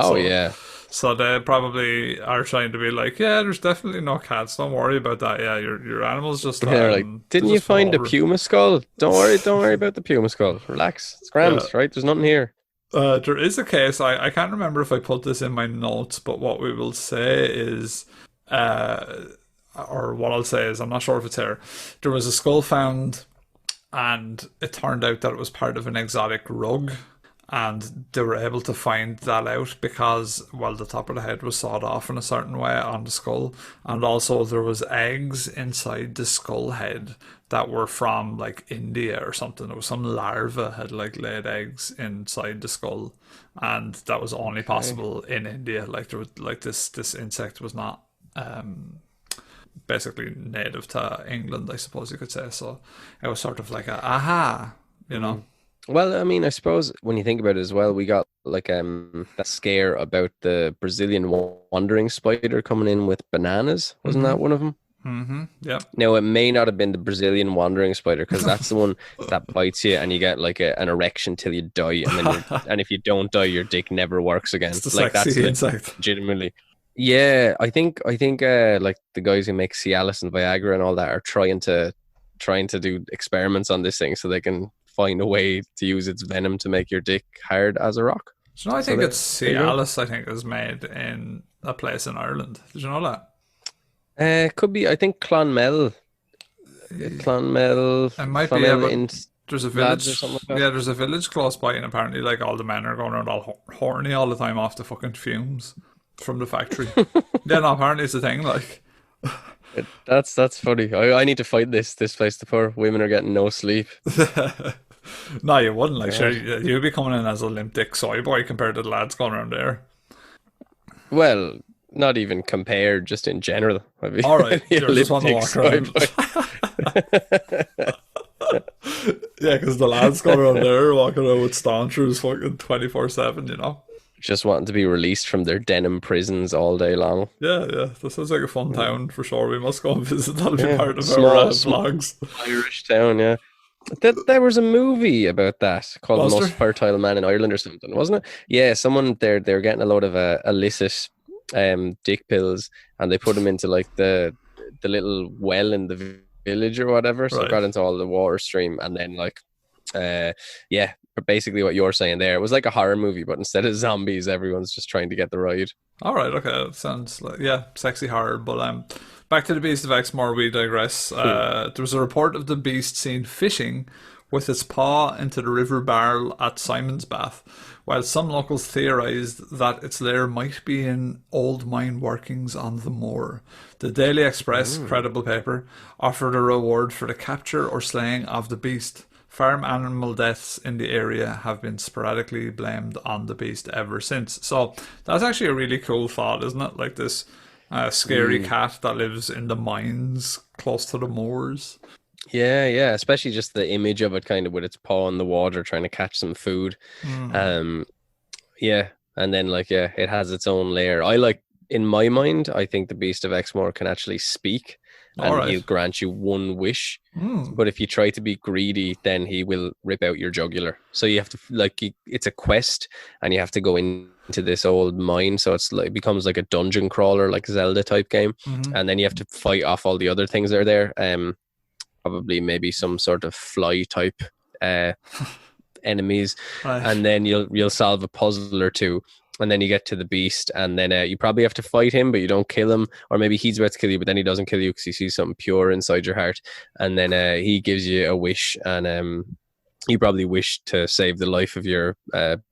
So they probably are trying to be like, yeah, there's definitely no cats. Don't worry about that. Yeah, your animals just. They're like, didn't you find the puma skull? Don't worry about the puma skull. Relax, it's grand, right? There's nothing here. There is a case, I can't remember if I put this in my notes, but what we will say is, or what I'll say is, I'm not sure if it's here. There was a skull found, and it turned out that it was part of an exotic rug, and they were able to find that out because, well, the top of the head was sawed off in a certain way on the skull, and also there was eggs inside the skull head that were from like India or something. There was some larva had like laid eggs inside the skull, and that was only possible in India. Like there was like this insect was not basically native to England, I suppose you could say. So it was sort of like Well, I mean, I suppose when you think about it as well, we got like that scare about the Brazilian wandering spider coming in with bananas. Wasn't that one of them? Mm-hmm. Yeah. No, it may not have been the Brazilian wandering spider, because that's the one that bites you and you get like an erection till you die, and then and if you don't die, your dick never works again. It's the like that's insect. Legitimately. Yeah, I think like the guys who make Cialis and Viagra and all that are trying to do experiments on this thing so they can find a way to use its venom to make your dick hard as a rock. So I think it's Cialis. I think is made in a place in Ireland. Did you know that? Could be. I think Clonmel. Clonmel. It might be. Clonmel Yeah, in but there's a lads or village. something like that. Yeah, there's a village close by, and apparently, like all the men are going around all horny all the time off the fucking fumes from the factory. Yeah, no, apparently it's a thing. Like, That's funny. I need to fight this place. The poor women are getting no sleep. no, you wouldn't. Like, sure, you'd be coming in as a limp dick soy boy compared to the lads going around there. Well, not even compared, just in general. I mean, All right, a you just want to lip walk dick around. Yeah, because the lads going around there walking around with staunchers fucking 24/7, you know. just wanting to be released from their denim prisons all day long. Yeah, that sounds like a fun town for sure. We must go and visit. That'll be part of small, our vlogs. Irish town, yeah. There was a movie about that called Was The Most there? Fertile Man in Ireland or something, wasn't it? Yeah, someone they're getting a load of illicit dick pills, and they put them into like the little well in the village or whatever. So it Right. got into all the water stream, and then like basically what you're saying there. It was like a horror movie, but instead of zombies, everyone's just trying to get the ride. All right, okay, that sounds like sexy horror. But back to the Beast of Exmoor, we digress. There was a report of the beast seen fishing with its paw into the river barrel at Simon's Bath, while some locals theorised that its lair might be in old mine workings on the moor. The Daily Express, credible paper, offered a reward for the capture or slaying of the beast. Farm animal deaths in the area have been sporadically blamed on the beast ever since. So that's actually a really cool thought, isn't it? Like this scary cat that lives in the mines close to the moors. Yeah, especially just the image of it kind of with its paw in the water trying to catch some food. Yeah, and then it has its own lair. In my mind, I think the Beast of Exmoor can actually speak, and Alright. he'll grant you one wish. But if you try to be greedy, then he will rip out your jugular. So you have to it's a quest, and you have to go into this old mine. So it's like, it becomes like a dungeon crawler, like Zelda type game, and then you have to fight off all the other things that are there. Probably maybe some sort of fly type enemies, Right. and then you'll solve a puzzle or two. And then you get to the beast, and then you probably have to fight him, but you don't kill him. Or maybe he's about to kill you, but then he doesn't kill you because he sees something pure inside your heart. And then he gives you a wish, and you probably wish to save the life of your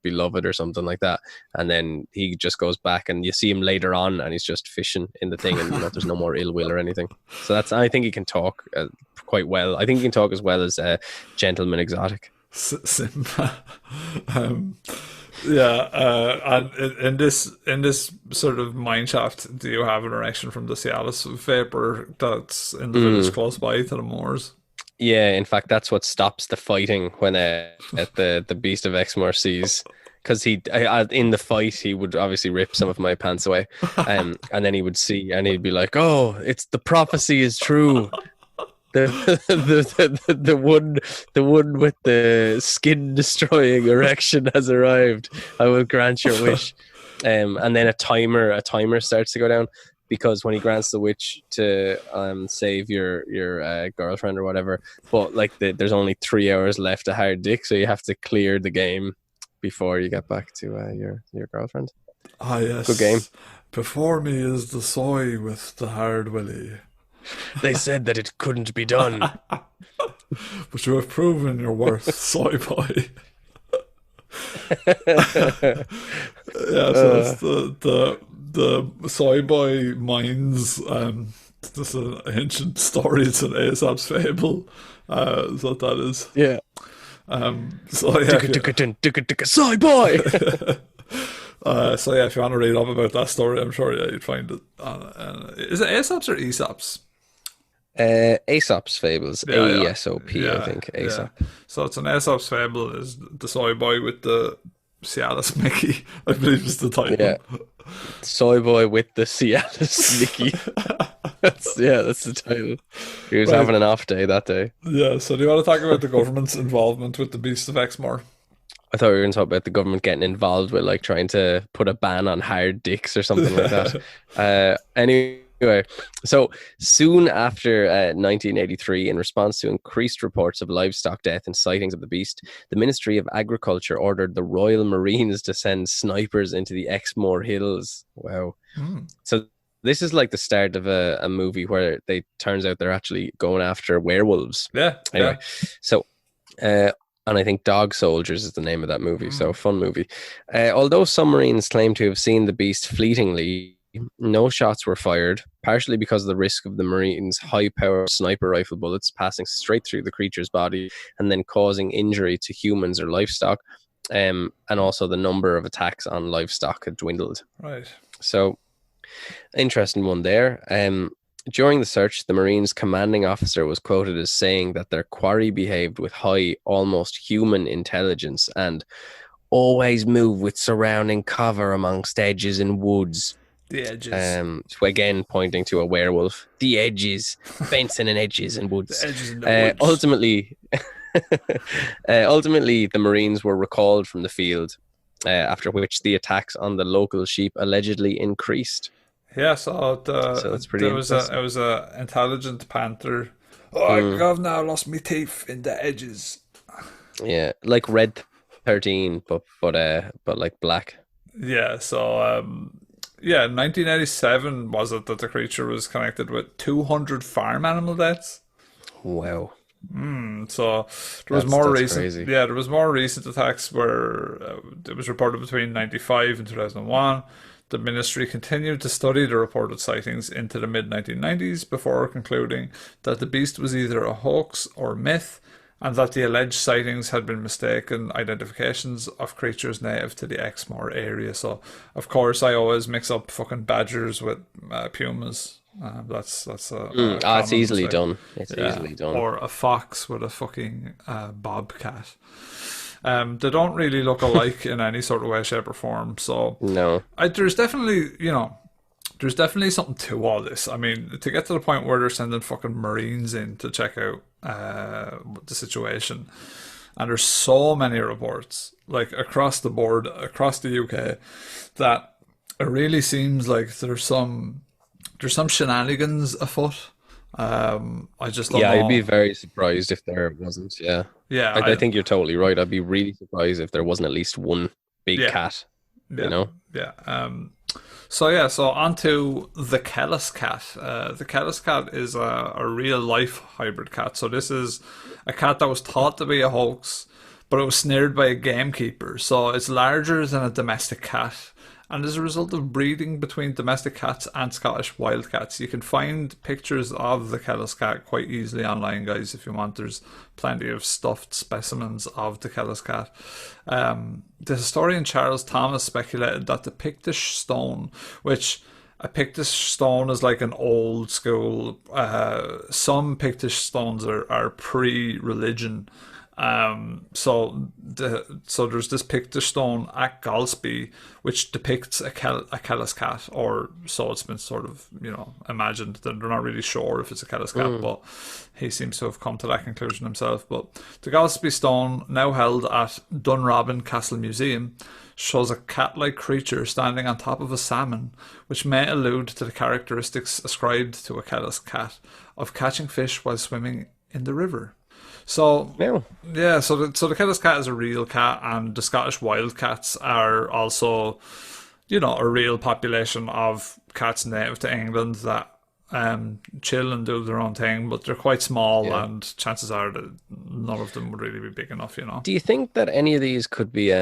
beloved or something like that. And then he just goes back, and you see him later on, and he's just fishing in the thing, and there's no more ill will or anything. So I think he can talk quite well. I think he can talk as well as Gentleman Exotic. Simba. And in this sort of mineshaft, do you have an erection from the Cialis vapor that's in the village close by to the moors? Yeah, in fact, that's what stops the fighting when at the Beast of Exmoor sees, because in the fight he would obviously rip some of my pants away, and then he would see, and he'd be like, "Oh, it's the prophecy is true." The one with the skin destroying erection has arrived. I will grant your wish. And then a timer starts to go down, because when he grants the wish to save your girlfriend or whatever, but there's only 3 hours left to hard dick, so you have to clear the game before you get back to your girlfriend. Ah, yes. Good game. Before me is the soy with the hard willy. They said that it couldn't be done. But you have proven your worth, soy boy. So it's the soy boy mines. This is an ancient story. It's an Aesop's fable. Is what that is. Yeah. Soy boy. If you want to read up about that story, I'm sure you'd find it. Is it Aesop's or Aesop's? Aesop's fables. AESOP, I think. Aesop. Yeah. So it's an Aesop's fable. Is the soy boy with the Cialis Mickey? I believe is the title. Yeah. Soy boy with the Cialis Mickey. That's the title. He was having an off day that day. Yeah. So do you want to talk about the government's involvement with the Beast of Exmoor? I thought we were going to talk about the government getting involved with trying to put a ban on hard dicks or something like that. Anyway, Anyway, so soon after 1983, in response to increased reports of livestock death and sightings of the beast, the Ministry of Agriculture ordered the Royal Marines to send snipers into the Exmoor Hills. Wow. So this is like the start of a movie where they turns out they're actually going after werewolves. Yeah. Anyway, so and I think Dog Soldiers is the name of that movie. So fun movie. Although some Marines claim to have seen the beast fleetingly, no shots were fired, partially because of the risk of the Marines' high-powered sniper rifle bullets passing straight through the creature's body and then causing injury to humans or livestock. And also the number of attacks on livestock had dwindled. Right. So, interesting one there. During the search, the Marines' commanding officer was quoted as saying that their quarry behaved with high, almost human intelligence and always moved with surrounding cover amongst edges and woods. The edges. So again, pointing to a werewolf. The edges. Fencing and edges and woods. The edges and the woods. Ultimately, the Marines were recalled from the field, after which the attacks on the local sheep allegedly increased. Yeah, so that's pretty it was a intelligent panther. I've now lost my teeth in the edges. Yeah, like Red 13, but like black. Yeah, so 1987 was it that the creature was connected with 200 farm animal deaths. Wow. So there was more recent. Crazy. Yeah, there was more recent attacks where it was reported between 95 and 2001. The ministry continued to study the reported sightings into the mid-1990s before concluding that the beast was either a hoax or myth, and that the alleged sightings had been mistaken identifications of creatures native to the Exmoor area. So, of course, I always mix up fucking badgers with pumas. That's it's easily done. It's easily done. Or a fox with a fucking bobcat. They don't really look alike in any sort of way, shape, or form. So no, there's definitely something to all this. I mean, to get to the point where they're sending fucking Marines in to check out the situation, and there's so many reports, like across the board, across the UK, that it really seems like there's some shenanigans afoot. I just don't know. I'd be very surprised if there wasn't. Yeah, I think you're totally right. I'd be really surprised if there wasn't at least one big cat. Yeah. You know. Yeah. So on to the Callus Cat. The Callus Cat is a real life hybrid cat. So this is a cat that was thought to be a hoax, but it was snared by a gamekeeper. So it's larger than a domestic cat. And as a result of breeding between domestic cats and Scottish wildcats, you can find pictures of the Callus Cat quite easily online, guys, if you want. There's plenty of stuffed specimens of the Callus Cat. The historian Charles Thomas speculated that the Pictish Stone, which a Pictish stone is like an old school, some Pictish stones are pre-religion. So there's this Pictish stone at Galsby which depicts a Callus Cat, or so it's been sort of imagined. That they're not really sure if it's a Callus Cat, but he seems to have come to that conclusion himself. But the Galsby stone, now held at Dunrobin Castle Museum, shows a cat-like creature standing on top of a salmon, which may allude to the characteristics ascribed to a Callus Cat of catching fish while swimming in the river. So so the Callus Cat is a real cat, and the Scottish wildcats are also, a real population of cats native to England that chill and do their own thing, but they're quite small, and chances are that none of them would really be big enough. Do you think that any of these could be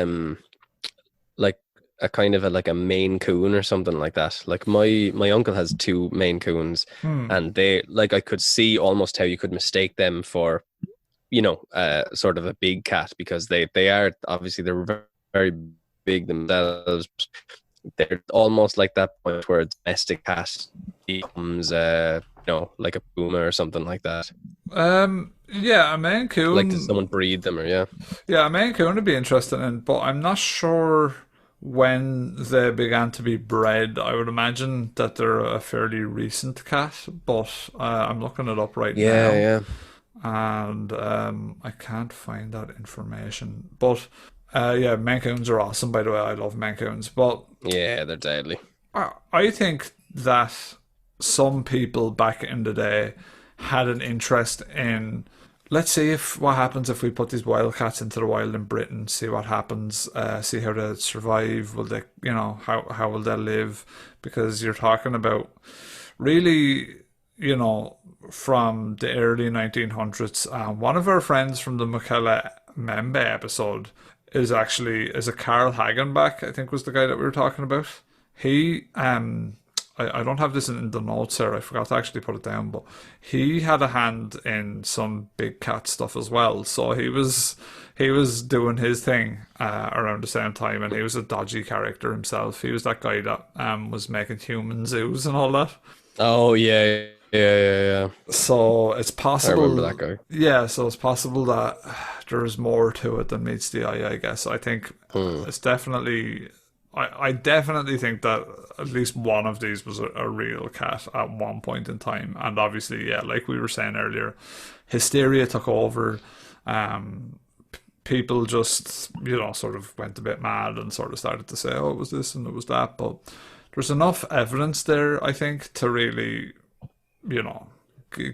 like a kind of a Maine Coon or something like that? Like my uncle has 2 Maine Coons, and they, like, I could see almost how you could mistake them for sort of a big cat, because they are obviously, they're very, very big themselves. They're almost like that point where a domestic cat becomes like a Puma or something like that. A Maine Coon, like, did someone breed them, or a Maine Coon would be interesting in, but I'm not sure when they began to be bred. I would imagine that they're a fairly recent cat, but I'm looking it up right now. And I can't find that information. But Maine Coons are awesome, by the way. I love Maine Coons. But yeah, they're deadly. I think that some people back in the day had an interest in, let's see if what happens if we put these wildcats into the wild in Britain, see what happens, see how they survive, will they, how will they live? Because you're talking about really, from the early 1900s. One of our friends from the Makela Membe episode is a Carl Hagenbach, I think was the guy that we were talking about. He, I don't have this in the notes here, I forgot to actually put it down, but he had a hand in some big cat stuff as well. So he was doing his thing around the same time, and he was a dodgy character himself. He was that guy that was making human zoos and all that. Oh yeah. So it's possible. I remember that guy. Yeah, so it's possible that there's more to it than meets the eye, I guess. I think it's definitely. I definitely think that at least one of these was a real cat at one point in time. And obviously, yeah, like we were saying earlier, hysteria took over. People just, sort of went a bit mad and sort of started to say, oh, it was this and it was that. But there's enough evidence there, I think, to really,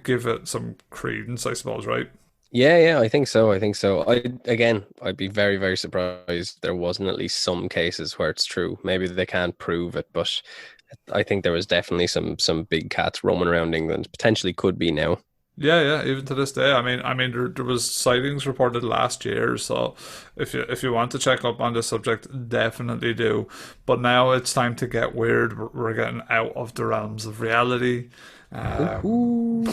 give it some credence, I suppose, right? Yeah, I think so. I'd be very, very surprised there wasn't at least some cases where it's true. Maybe they can't prove it, but I think there was definitely some big cats roaming around England. Potentially could be now. Yeah, even to this day. I mean, there was sightings reported last year, so if you want to check up on this subject, definitely do. But now it's time to get weird. We're getting out of the realms of reality. We're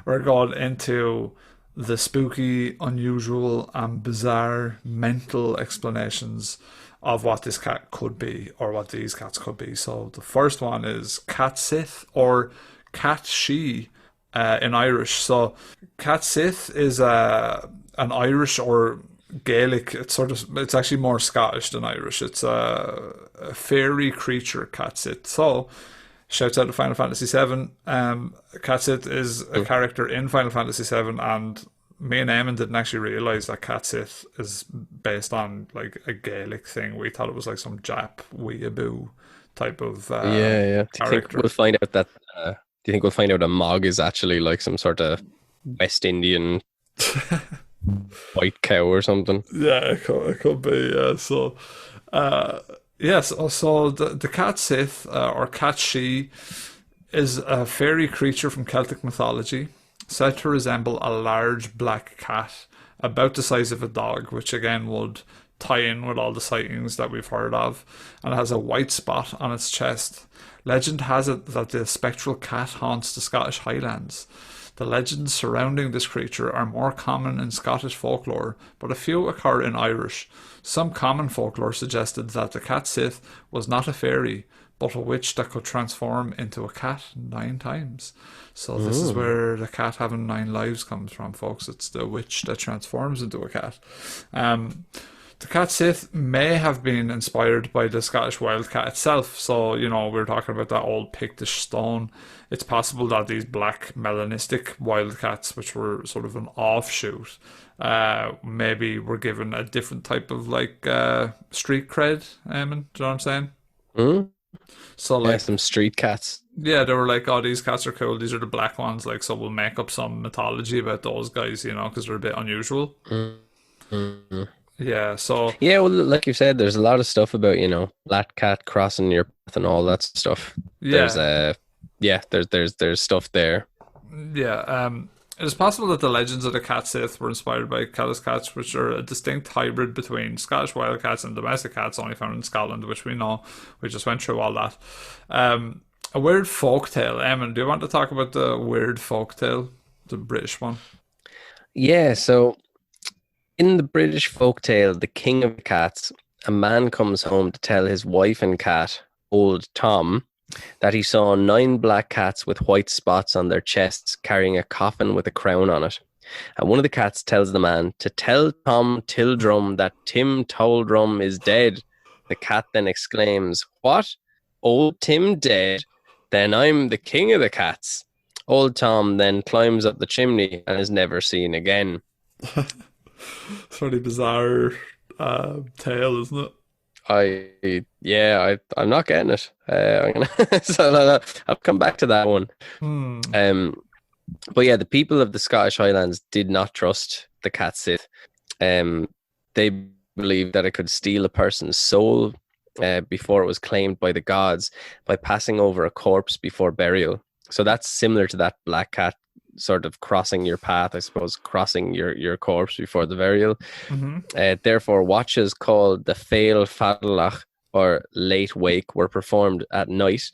going into the spooky, unusual, and bizarre mental explanations of what this cat could be, or what these cats could be. So the first one is cat sith, or cat she in Irish. So cat sith is an Irish or Gaelic. It's actually more Scottish than Irish. It's a fairy creature, cat sith. So shouts out to Final Fantasy VII. Cat Sith is a character in Final Fantasy VII, and me and Eamon didn't actually realise that Cat Sith is based on like a Gaelic thing. We thought it was like some Jap weeaboo type of yeah. Do you think we'll find out that? Do you think we'll find out a Mog is actually like some sort of West Indian white cow or something? Yeah, it could be. Yeah, so. Yes, also the cat Sith, or cat she, is a fairy creature from Celtic mythology, said to resemble a large black cat, about the size of a dog, which again would tie in with all the sightings that we've heard of, and it has a white spot on its chest. Legend has it that the Spectral Cat haunts the Scottish Highlands. The legends surrounding this creature are more common in Scottish folklore, but a few occur in Irish. Some common folklore suggested that the cat Sith was not a fairy, but a witch that could transform into a cat 9 times. So this is where the cat having 9 lives comes from, folks. It's the witch that transforms into a cat. The cat Sith may have been inspired by the Scottish wildcat itself. So, we're talking about that old Pictish Stone. It's possible that these black melanistic wildcats, which were sort of an offshoot, maybe were given a different type of street cred, Eamon. Do you know what I'm saying? So some street cats. Yeah, they were like, oh, these cats are cool. These are the black ones. So we'll make up some mythology about those guys, because they're a bit unusual. Yeah, so... Yeah, well, like you said, there's a lot of stuff about, black cat crossing your path and all that stuff. Yeah. There's stuff there. Yeah, it is possible that the legends of the cat Sith were inspired by Callus Cats, which are a distinct hybrid between Scottish wildcats and domestic cats only found in Scotland, which we know. We just went through all that. A weird folktale. Eamon, do you want to talk about the weird folktale? The British one? Yeah, so... in the British folktale, The King of Cats, a man comes home to tell his wife and cat, Old Tom, that he saw 9 black cats with white spots on their chests carrying a coffin with a crown on it. And one of the cats tells the man to tell Tom Tildrum that Tim Toldrum is dead. The cat then exclaims, "What? Old Tim dead? Then I'm the king of the cats." Old Tom then climbs up the chimney and is never seen again. It's a really bizarre tale, isn't it? I'm not getting it. I'll come back to that one. Hmm. But yeah, the people of the Scottish Highlands did not trust the cat Sith. They believed that it could steal a person's soul before it was claimed by the gods by passing over a corpse before burial. So that's similar to that black cat sort of crossing your path, I suppose, crossing your corpse before the burial. Hmm. Therefore, watches called the Fail Fadlach or late wake were performed at night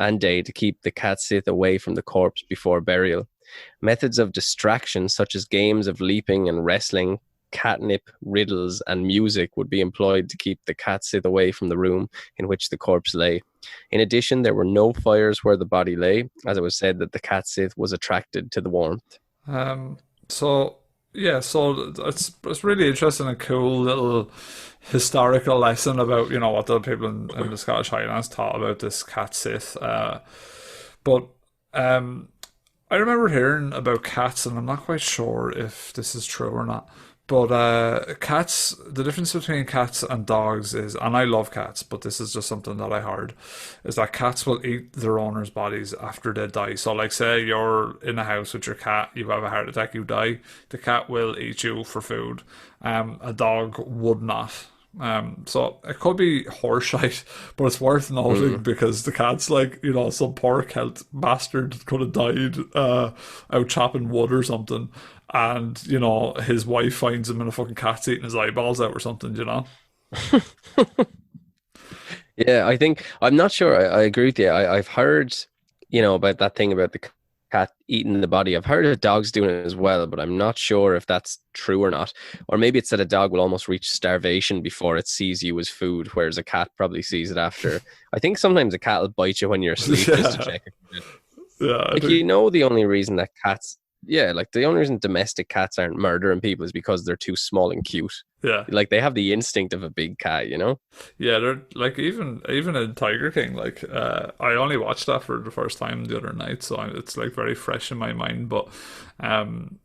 and day to keep the cat Sith away from the corpse before burial. Methods of distraction, such as games of leaping and wrestling, catnip, riddles, and music, would be employed to keep the cat Sith away from the room in which the corpse lay. In addition, there were no fires where the body lay, as it was said that the cat Sith was attracted to the warmth. So yeah, so it's really interesting and cool little historical lesson about what the people in the Scottish Highlands thought about this cat Sith. But I remember hearing about cats, and I'm not quite sure if this is true or not. But cats, the difference between cats and dogs is, and I love cats, but this is just something that I heard, is that cats will eat their owners' bodies after they die. So, like, say you're in a house with your cat, you have a heart attack, you die, the cat will eat you for food. A dog would not. So it could be horseshit, but it's worth noting because the cat's like, some poor cat bastard could have died out chopping wood or something, and his wife finds him and a fucking cat's eating his eyeballs out or something. Yeah, I think I'm not sure. I agree with you. I've heard, about that thing about the cat eating the body. I've heard of dogs doing it as well, but I'm not sure if that's true or not. Or maybe it's that a dog will almost reach starvation before it sees you as food, whereas a cat probably sees it after. I think sometimes a cat will bite you when you're asleep just to check it. Yeah, Like, the only reason that cats, like the only reason domestic cats aren't murdering people is because they're too small and cute. yeah. Like, they have the instinct of a big cat, Yeah, they're like even in Tiger King. Like, I only watched that for the first time the other night, so it's like very fresh in my mind. But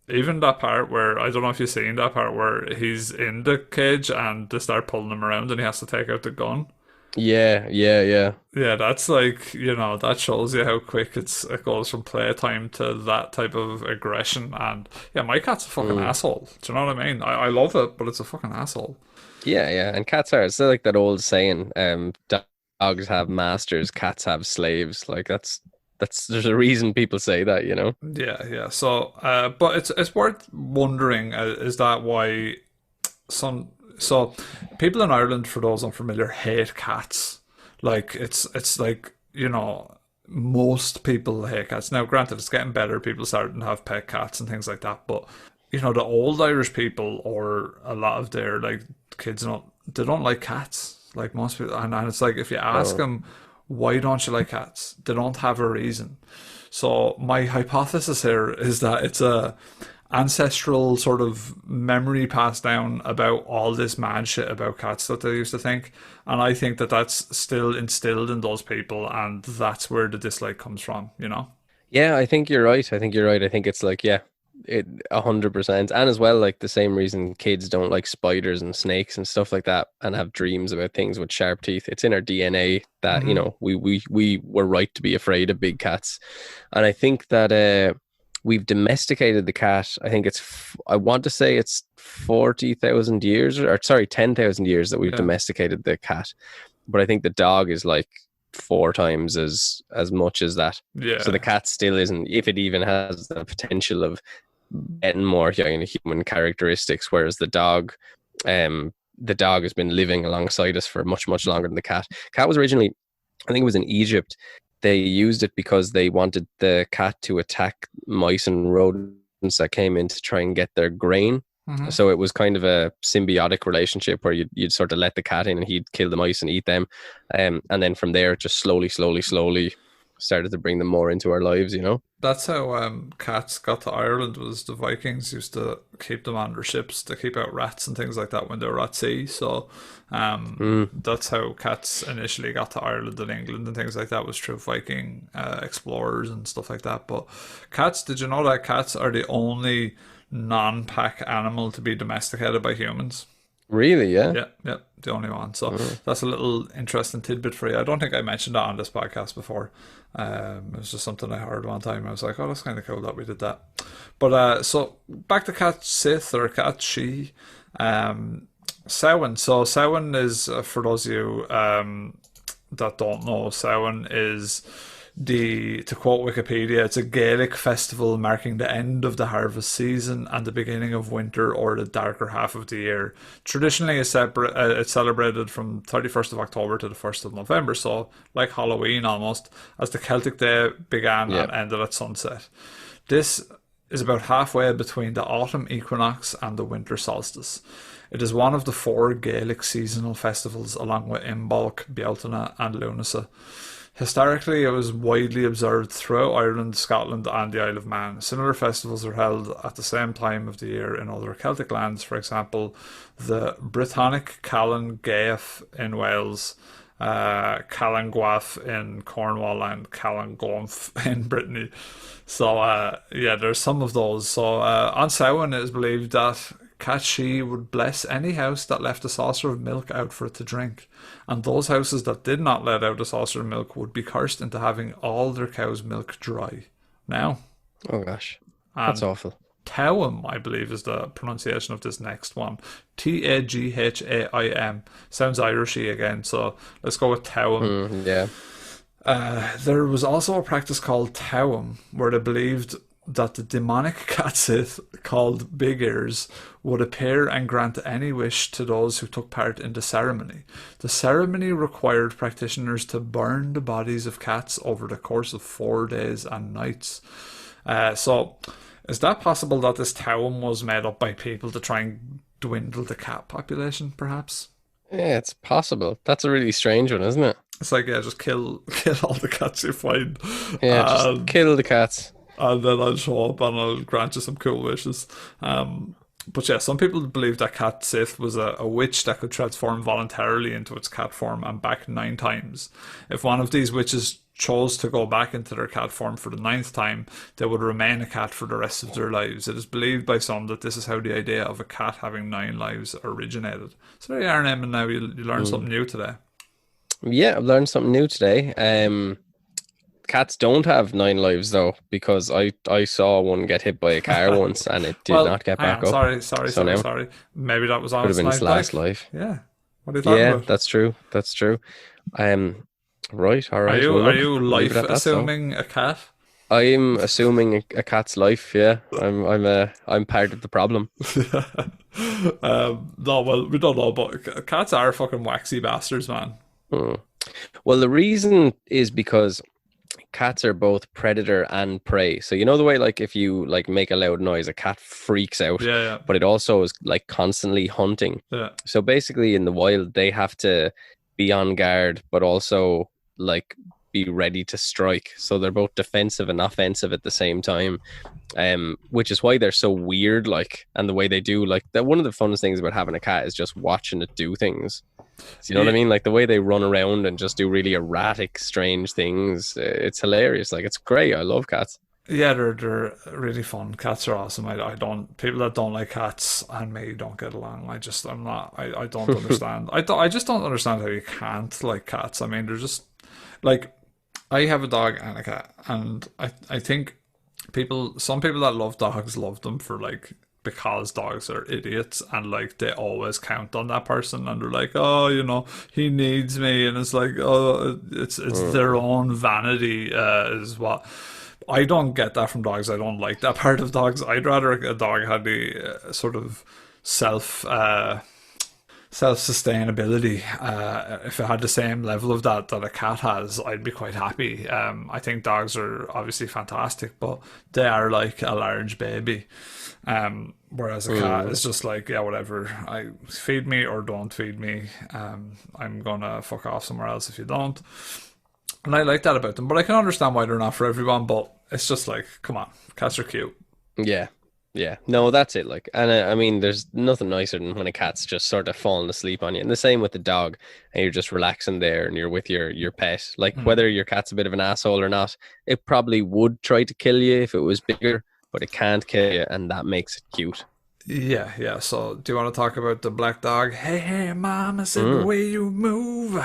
even that part where I don't know if you've seen that part where he's in the cage and they start pulling him around and he has to take out the gun. Yeah. Yeah, that's like, that shows you how quick it goes from playtime to that type of aggression. And yeah, my cat's a fucking asshole. Do you know what I mean? I love it, but it's a fucking asshole. Yeah. And cats are, it's like that old saying, dogs have masters, cats have slaves. Like, that's there's a reason people say that. Yeah. So, but it's worth wondering, is that why so people in Ireland, for those unfamiliar, hate cats. Like it's like, most people hate cats. Now, granted, it's getting better. People starting to have pet cats and things like that. But the old Irish people, or a lot of their like kids, they don't like cats. Like most people, and it's like if you ask them, why don't you like cats? They don't have a reason. So my hypothesis here is that it's a ancestral sort of memory passed down about all this mad shit about cats that they used to think, and I think that that's still instilled in those people, and that's where the dislike comes from. Yeah, I think you're right. I think it's like, yeah, 100%. And as well, like the same reason kids don't like spiders and snakes and stuff like that and have dreams about things with sharp teeth. It's in our DNA that, we were right to be afraid of big cats. And I think that we've domesticated the cat. I think I want to say it's 40,000 years, or sorry, 10,000 years that we've domesticated the cat. But I think the dog is like 4 times as much as that. Yeah. So the cat still isn't, if it even has the potential of getting more human characteristics, whereas the dog has been living alongside us for much, much longer than the cat. Cat was originally, I think it was in Egypt. They used it because they wanted the cat to attack mice and rodents that came in to try and get their grain. Mm-hmm. So it was kind of a symbiotic relationship where you'd sort of let the cat in and he'd kill the mice and eat them. And then from there, it just slowly started to bring them more into our lives, That's how cats got to Ireland. Was the Vikings used to keep them on their ships to keep out rats and things like that when they were at sea. So that's how cats initially got to Ireland and England and things like that, was through Viking explorers and stuff like that. But cats, did you know that cats are the only non-pack animal to be domesticated by humans? Really? Yeah. Yeah, the only one. So that's a little interesting tidbit for you. I don't think I mentioned that on this podcast before. It was just something I heard one time. I was like, oh, that's kind of cool that we did that. But so back to Cat Sith or Cat She. Samhain. So Samhain is, for those of you that don't know, Samhain is to quote Wikipedia, it's a Gaelic festival marking the end of the harvest season and the beginning of winter or the darker half of the year. Traditionally, it's celebrated from 31st of October to the 1st of November, so like Halloween almost, as the Celtic day began and ended at sunset. This is about halfway between the autumn equinox and the winter solstice. It is one of the 4 Gaelic seasonal festivals along with Imbolc, Bealtaine and Lunasa. Historically, it was widely observed throughout Ireland, Scotland and the Isle of Man. Similar festivals are held at the same time of the year in other Celtic lands. For example, the Brittonic Callan Gaeth in Wales, Callan Gaeth in Cornwall and Callan Gaeth in Brittany. So, there's some of those. So, on Samhain, it is believed that Cat She would bless any house that left a saucer of milk out for it to drink, and those houses that did not let out a saucer of milk would be cursed into having all their cow's milk dry. Now, oh gosh, that's awful. Tawim, I believe, is the pronunciation of this next one. Taghaim. Sounds Irishy again, so let's go with Tawim. There was also a practice called Tawim, where they believed that the demonic cat Sith called Big Ears would appear and grant any wish to those who took part in the ceremony. The ceremony required practitioners to burn the bodies of cats over the course of 4 days and nights. So, is that possible that this Tawim was made up by people to try and dwindle the cat population, perhaps? Yeah, it's possible. That's a really strange one, isn't it? It's like, just kill all the cats you find. Yeah, just kill the cats. And then I'll show up and I'll grant you some cool wishes. But yeah, some people believe that Cat Sith was a witch that could transform voluntarily into its cat form and back 9 times. If one of these witches chose to go back into their cat form for the 9th time, they would remain a cat for the rest of their lives. It is believed by some that this is how the idea of a cat having 9 lives originated. So there you are, Eamon. Now you learned something new today. Yeah, I've learned something new today. Cats don't have 9 lives though, because I saw one get hit by a car once and it did not get back up. Sorry. Maybe that was on could have been his last life. Yeah. What are you talking about? That's true. Right. All right. Are you life assuming a cat? I'm assuming a cat's life. Yeah. I'm part of the problem. No, well, we don't know, but cats are fucking waxy bastards, man. Well, the reason is because cats are both predator and prey. So you know the way, like, if you like make a loud noise, a cat freaks out. Yeah. But it also is like constantly hunting. Yeah. So basically, in the wild, they have to be on guard, but also like be ready to strike. So they're both defensive and offensive at the same time. Which is why they're so weird, like, and the way they do, like, that one of the funnest things about having a cat is just watching it do things. So you know what I mean? Like the way they run around and just do really erratic, strange things. It's hilarious. Like, it's great. I love cats. Yeah, they're really fun. Cats are awesome. I don't, people that don't like cats and me don't get along. I don't understand. I just don't understand how you can't like cats. I mean, they're just like, I have a dog and a cat, and I think some people that love dogs love them for like, because dogs are idiots and like they always count on that person, and they're like, oh, you know, he needs me, and it's like, oh, it's their own vanity is what. I don't get that from dogs. I don't like that part of dogs. I'd rather a dog had the sort of self-sustainability. If it had the same level of that a cat has, I'd be quite happy. I think dogs are obviously fantastic, but they are like a large baby. Whereas a cat is just like, yeah, whatever. I feed me or don't feed me. I'm gonna fuck off somewhere else if you don't. And I like that about them, but I can understand why they're not for everyone. But it's just like, come on, cats are cute. Yeah. No, that's it. Like, and I mean, there's nothing nicer than when a cat's just sort of falling asleep on you. And the same with the dog, and you're just relaxing there, and you're with your pet. Like, whether your cat's a bit of an asshole or not, it probably would try to kill you if it was bigger, but it can't kill you, and that makes it cute. Yeah. So, do you want to talk about the black dog? Hey, mama said the way you move.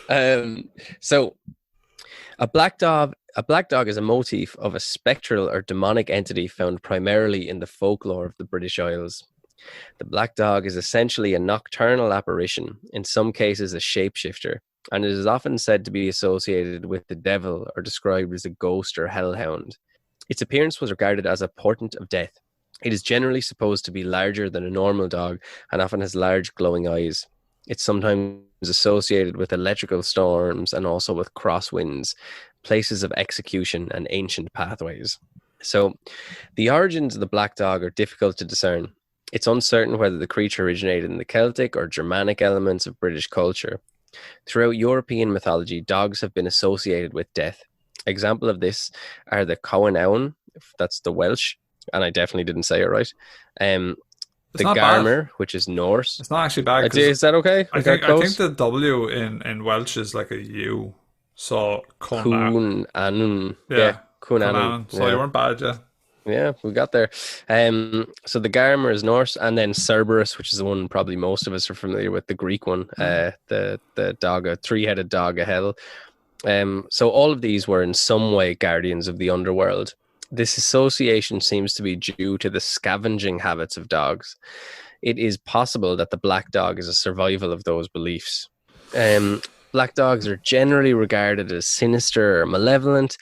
Um, so a black dog is a motif of a spectral or demonic entity found primarily in the folklore of the British Isles. The black dog is essentially a nocturnal apparition, in some cases a shapeshifter, and it is often said to be associated with the devil or described as a ghost or hellhound. Its appearance was regarded as a portent of death. It is generally supposed to be larger than a normal dog and often has large glowing eyes. It's sometimes associated with electrical storms and also with crosswinds, places of execution, and ancient pathways. So, the origins of the black dog are difficult to discern. It's uncertain whether the creature originated in the Celtic or Germanic elements of British culture. Throughout European mythology, dogs have been associated with death. Example of this are the Cohen Owen, that's the Welsh, and I definitely didn't say it right. It's The not Garmer, bad. which is Norse. It's not actually bad. Is that okay? I think the W in Welsh is like a U. So Coon Anun. Yeah, Coon Anun. Conan. So you weren't bad, yeah. Yeah, we got there. So the Garmer is Norse, and then Cerberus, which is the one probably most of us are familiar with, the Greek one, the dog, a three-headed dog of hell. So all of these were in some way guardians of the underworld. This association seems to be due to the scavenging habits of dogs. It is possible that the black dog is a survival of those beliefs. Black dogs are generally regarded as sinister or malevolent,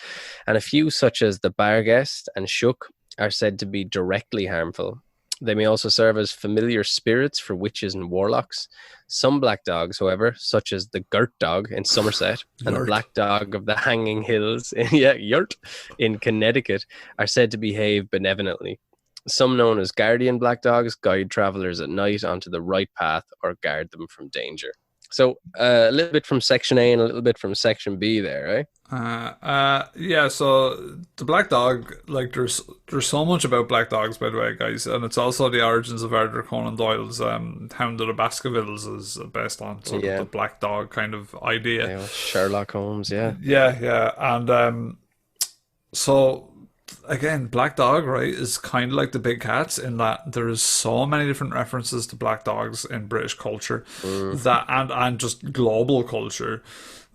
and a few, such as the Barghest and Shook, are said to be directly harmful. They may also serve as familiar spirits for witches and warlocks. Some black dogs, however, such as the Gert dog in Somerset and the black dog of the Hanging Hills in Connecticut, are said to behave benevolently. Some, known as guardian black dogs, guide travelers at night onto the right path or guard them from danger. So a little bit from section A and a little bit from section B there, right? Yeah, so the black dog, like there's so much about black dogs, by the way, guys, and it's also the origins of Arthur Conan Doyle's Hound of the Baskervilles is based on sort of the black dog kind of idea. Yeah, Sherlock Holmes, yeah. Yeah, and so again, black dog, right, is kind of like the big cats in that there is so many different references to black dogs in British culture that and just global culture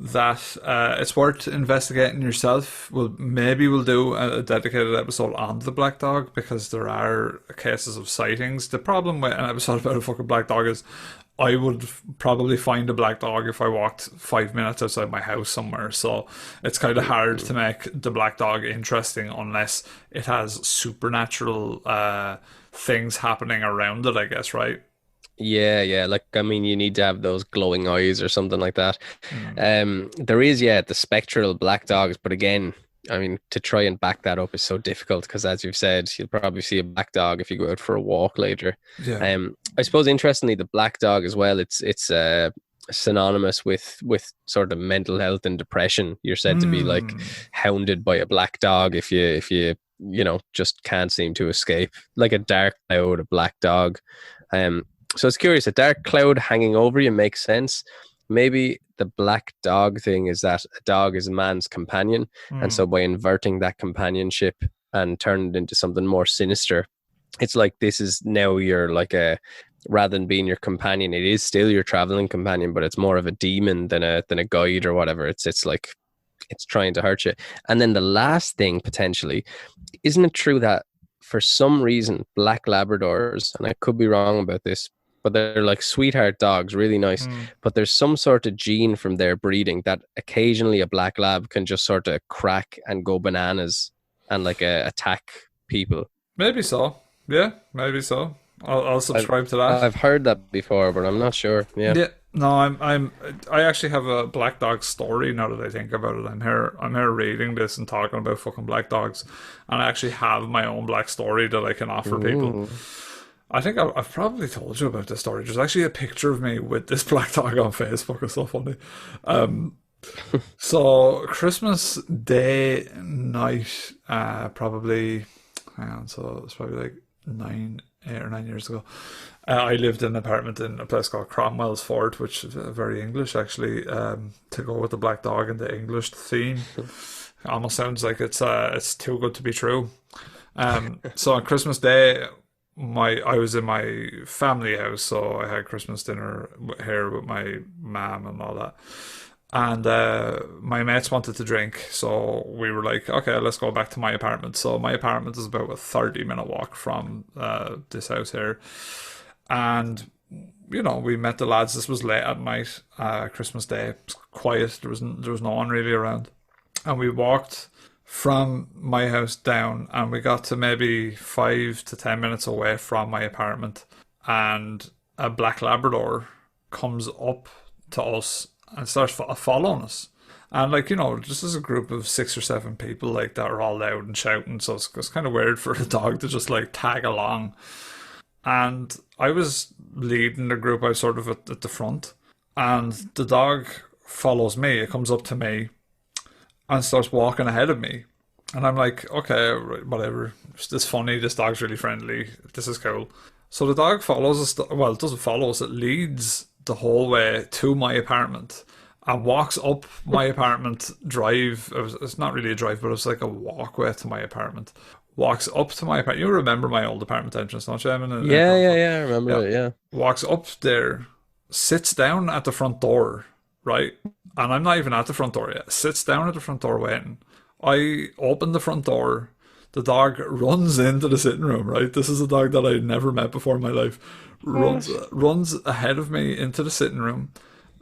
that it's worth investigating yourself. We'll do a dedicated episode on the black dog because there are cases of sightings. The problem with an episode about a fucking black dog is I would probably find a black dog if I walked 5 minutes outside my house somewhere. So it's kind of hard to make the black dog interesting unless it has supernatural things happening around it, I guess, right? Yeah. Like, I mean, you need to have those glowing eyes or something like that. There is, the spectral black dogs, but again, I mean, to try and back that up is so difficult because, as you've said, you'll probably see a black dog if you go out for a walk later. Yeah. I suppose, interestingly, the black dog as well, it's synonymous with sort of mental health and depression. You're said to be like hounded by a black dog if you just can't seem to escape, like a dark cloud, a black dog. So it's curious, a dark cloud hanging over you makes sense. Maybe the black dog thing is that a dog is a man's companion. And so by inverting that companionship and turning it into something more sinister, it's like this is now you're like rather than being your companion, it is still your traveling companion, but it's more of a demon than a guide or whatever. It's like it's trying to hurt you. And then the last thing, potentially, isn't it true that for some reason black Labradors, and I could be wrong about this, but they're like sweetheart dogs, really nice. But there's some sort of gene from their breeding that occasionally a black lab can just sort of crack and go bananas and like attack people. Maybe so. Yeah, maybe so. I'll subscribe to that. I've heard that before, but I'm not sure. Yeah. No, I actually have a black dog story now that I think about it. I'm here reading this and talking about fucking black dogs, and I actually have my own black story that I can offer people. I think I've probably told you about this story. There's actually a picture of me with this black dog on Facebook. It's so funny. So Christmas Day night, probably, hang on, so it's probably like 8 or 9 years ago. I lived in an apartment in a place called Cromwell's Fort, which is very English actually, to go with the black dog and the English theme. Almost sounds like it's too good to be true. So on Christmas Day, I was in my family house, so I had Christmas dinner here with my mom and all that. And my mates wanted to drink, so we were like, okay, let's go back to my apartment. So my apartment is about a 30-minute walk from this house here. And we met the lads. This was late at night, Christmas Day. It was quiet. There was no one really around, and we walked from my house down, and we got to maybe 5 to 10 minutes away from my apartment, and a black Labrador comes up to us and starts following us. And just as a group of 6 or 7 people like that are all loud and shouting, so it's kind of weird for a dog to just like tag along. And I was leading the group. I was sort of at the front, and the dog follows me. It comes up to me and starts walking ahead of me. And I'm like, okay, right, whatever. It's funny. This dog's really friendly. This is cool. So the dog follows us. Well, it doesn't follow us. It leads the whole way to my apartment and walks up my apartment drive. It's not really a drive, but it's like a walkway to my apartment. Walks up to my apartment. You remember my old apartment entrance, don't you, Eamon? Yeah. I remember it, yeah. Walks up there, sits down at the front door, right? And I'm not even at the front door yet. Sits down at the front door waiting. I open the front door. The dog runs into the sitting room, right? This is a dog that I'd never met before in my life. Runs ahead of me into the sitting room,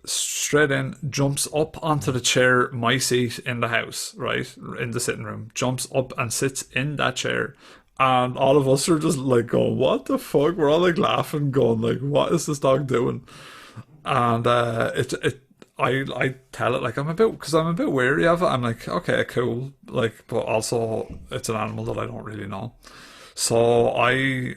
straight in, jumps up onto the chair, my seat in the house, right? In the sitting room. Jumps up and sits in that chair. And all of us are just like going, what the fuck? We're all like laughing, going like, what is this dog doing? And I tell it like I'm a bit wary of it. I'm like, okay, cool, like, but also it's an animal that I don't really know. So I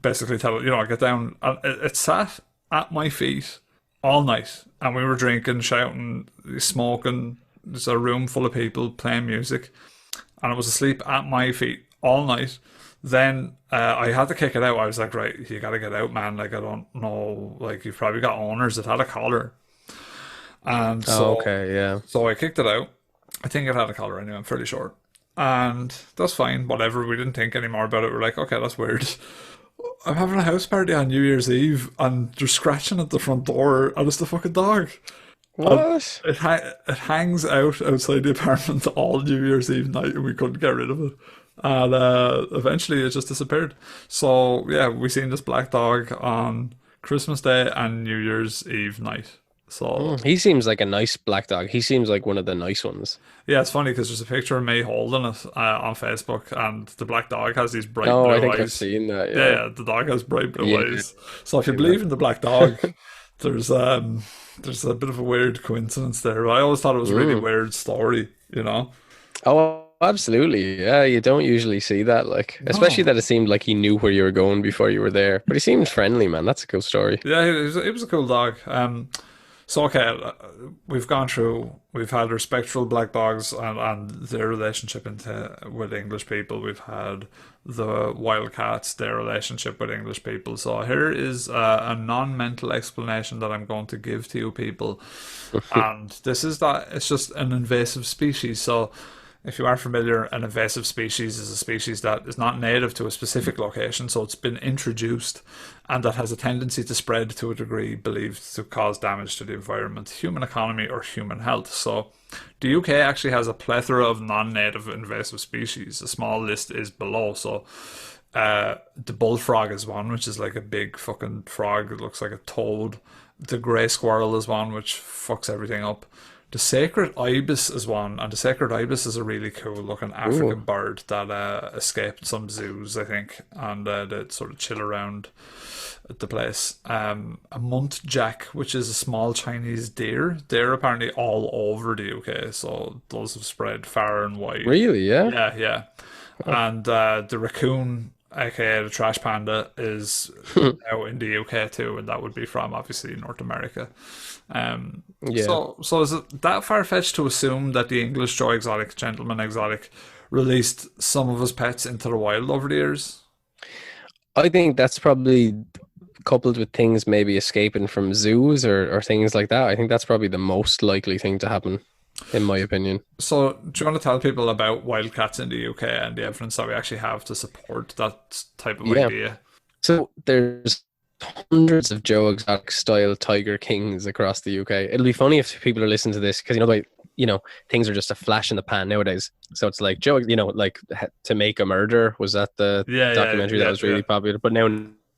basically tell it, I get down, and it sat at my feet all night, and we were drinking, shouting, smoking. There's a room full of people playing music, and it was asleep at my feet all night. Then I had to kick it out. I was like, right, you gotta get out, man. Like, I don't know, like, you've probably got owners that had a collar. And so, okay, yeah. So I kicked it out. I think it had a collar anyway, I'm fairly sure. And that's fine, whatever. We didn't think any more about it. We're like, okay, that's weird. I'm having a house party on New Year's Eve, and they're scratching at the front door, and it's the fucking dog. What? It hangs out outside the apartment all New Year's Eve night, and we couldn't get rid of it. And eventually it just disappeared. So, yeah, we seen this black dog on Christmas Day and New Year's Eve night. So he seems like a nice black dog. He seems like one of the nice ones. Yeah, it's funny because there's a picture of me holding it on Facebook, and the black dog has these bright blue eyes. I think I've seen that. Yeah, the dog has bright blue eyes. So if you believe in the black dog, there's a bit of a weird coincidence there. I always thought it was a really weird story, Oh, absolutely. Yeah, you don't usually see that, especially that it seemed like he knew where you were going before you were there. But he seemed friendly, man. That's a cool story. Yeah, it was a cool dog. So, okay, we've gone through, we've had our spectral black dogs and their relationship with English people. We've had the wild cats, their relationship with English people. So here is a non-mental explanation that I'm going to give to you people. And this is that it's just an invasive species. So if you aren't familiar, an invasive species is a species that is not native to a specific location, so it's been introduced, and that has a tendency to spread to a degree believed to cause damage to the environment, human economy, or human health. So the UK actually has a plethora of non-native invasive species. A small list is below. So the bullfrog is one, which is like a big fucking frog. It looks like a toad. The grey squirrel is one, which fucks everything up. The sacred ibis is one, and the sacred ibis is a really cool looking African bird that escaped some zoos, I think, and they sort of chill around at the place. A muntjac, which is a small Chinese deer. They're apparently all over the UK, so those have spread far and wide. Really? Yeah? Yeah. And the raccoon, aka the trash panda, is now in the UK too, and that would be from obviously North America. So is it that far-fetched to assume that the English Joe Exotic, Gentleman Exotic, released some of his pets into the wild over the years? I think that's probably coupled with things maybe escaping from zoos or things like that. I think that's probably the most likely thing to happen. in my opinion. So, do you want to tell people about wildcats in the UK and the evidence that we actually have to support that type of Yeah. idea? So there's hundreds of Joe Exotic style Tiger Kings across the UK. It'll be funny if people are listening to this because things are just a flash in the pan nowadays. So it's like Joe, like To Make a Murder was that the documentary that was really popular, but now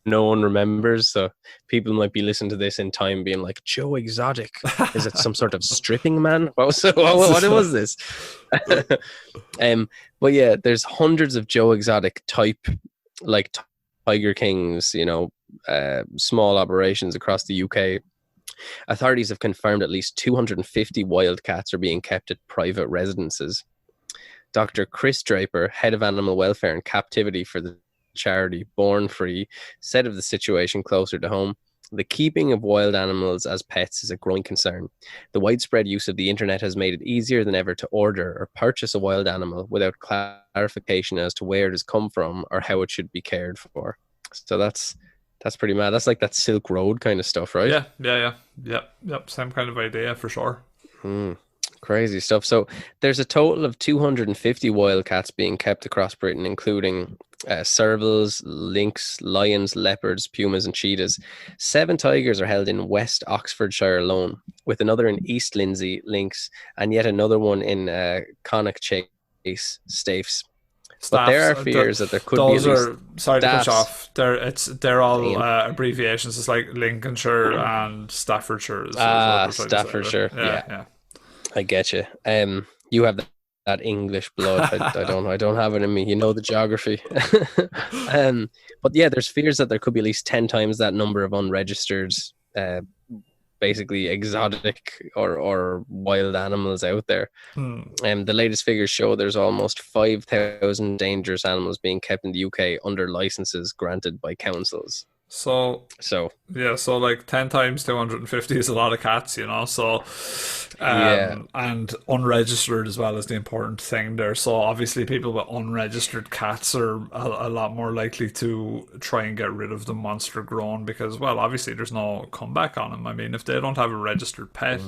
no one remembers. So people might be listening to this in time, being like, Joe Exotic, is it some sort of stripping man? What was this? But yeah, there's hundreds of Joe Exotic type like Tiger Kings, small operations across the UK. Authorities have confirmed at least 250 wild cats are being kept at private residences. Dr. Chris Draper, head of animal welfare and captivity for the charity Born Free, said of the situation closer to home, the keeping of wild animals as pets is a growing concern. The widespread use of the internet has made it easier than ever to order or purchase a wild animal without clarification as to where it has come from or how it should be cared for. So that's pretty mad. That's like that Silk Road kind of stuff, right? Yeah. Same kind of idea for sure. Crazy stuff. So there's a total of 250 wild cats being kept across Britain, including servals, lynx, lions, leopards, pumas, and cheetahs. 7 tigers are held in West Oxfordshire alone, with another in East Lindsey, lynx, and yet another one in Connacht Chase, Staffs. But there are fears that there could be at least... Sorry to cut you off. They're all abbreviations. It's like Lincolnshire and Staffordshire. Staffordshire. Yeah. I get you. You have that English blood. I don't have it in me. You know the geography. But yeah, there's fears that there could be at least 10 times that number of unregistered, basically exotic or wild animals out there. The latest figures show there's almost 5,000 dangerous animals being kept in the UK under licenses granted by councils. So like 10 times 250 is a lot of cats, so and unregistered as well is the important thing there. So obviously people with unregistered cats are a lot more likely to try and get rid of them once they're grown, because, well, obviously there's no comeback on them. I mean, if they don't have a registered pet,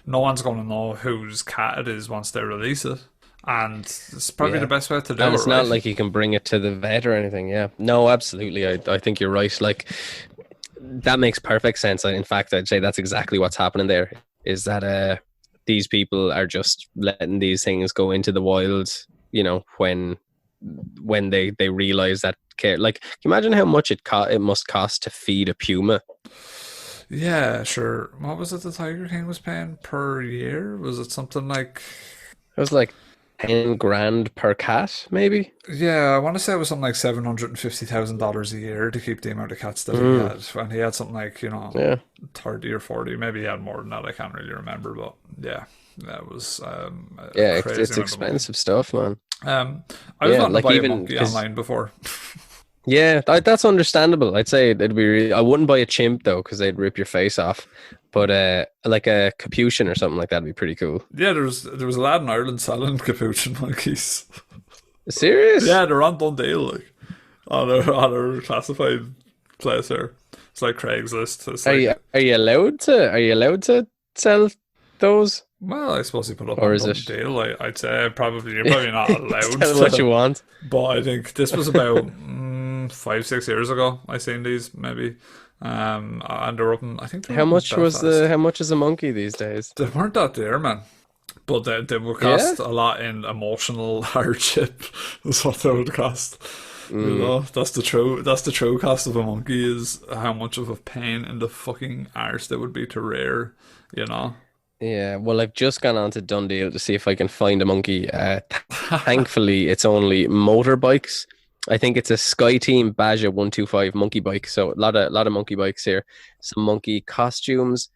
no one's going to know whose cat it is once they release it. And it's probably the best way to do it. It's not like you can bring it to the vet or anything. Yeah, no, absolutely. I think you're right. Like, that makes perfect sense. In fact, I'd say that's exactly what's happening there. Is that these people are just letting these things go into the wild, when they realize that care. Like, can you imagine how much it must cost to feed a puma? Yeah, sure. What was it the Tiger King was paying per year? Was it something like... It was like 10 grand per cat, maybe. Yeah, I want to say it was something like $750,000 a year to keep the amount of cats that he had. And he had something like 30 or 40. Maybe he had more than that. I can't really remember, but yeah, that was it's expensive stuff, man. I was wanting to buy a monkey online before. Yeah, that's understandable. I'd say it'd be. I wouldn't buy a chimp though, because they'd rip your face off. But like a capuchin or something like that would be pretty cool. Yeah, there was a lad in Ireland selling capuchin monkeys. Serious? Yeah, they're on Dundee, like on our classified place here. It's like Craigslist. It's are you allowed to sell those? Well, I suppose you put up or on is Dundee. I'd say you're probably not allowed to what you want. But I think this was about 5-6 years ago. I seen these maybe. And they're up in, I think. How much is a monkey these days? They weren't that dear, man. But they would cost a lot in emotional hardship. Is what they would cost. That's the true cost of a monkey, is how much of a pain in the fucking arse they would be to rear. Yeah, well, I've just gone on to Dundee to see if I can find a monkey. Thankfully, it's only motorbikes. I think it's a SkyTeam Baja 125 monkey bike. So a lot of monkey bikes here. Some monkey costumes.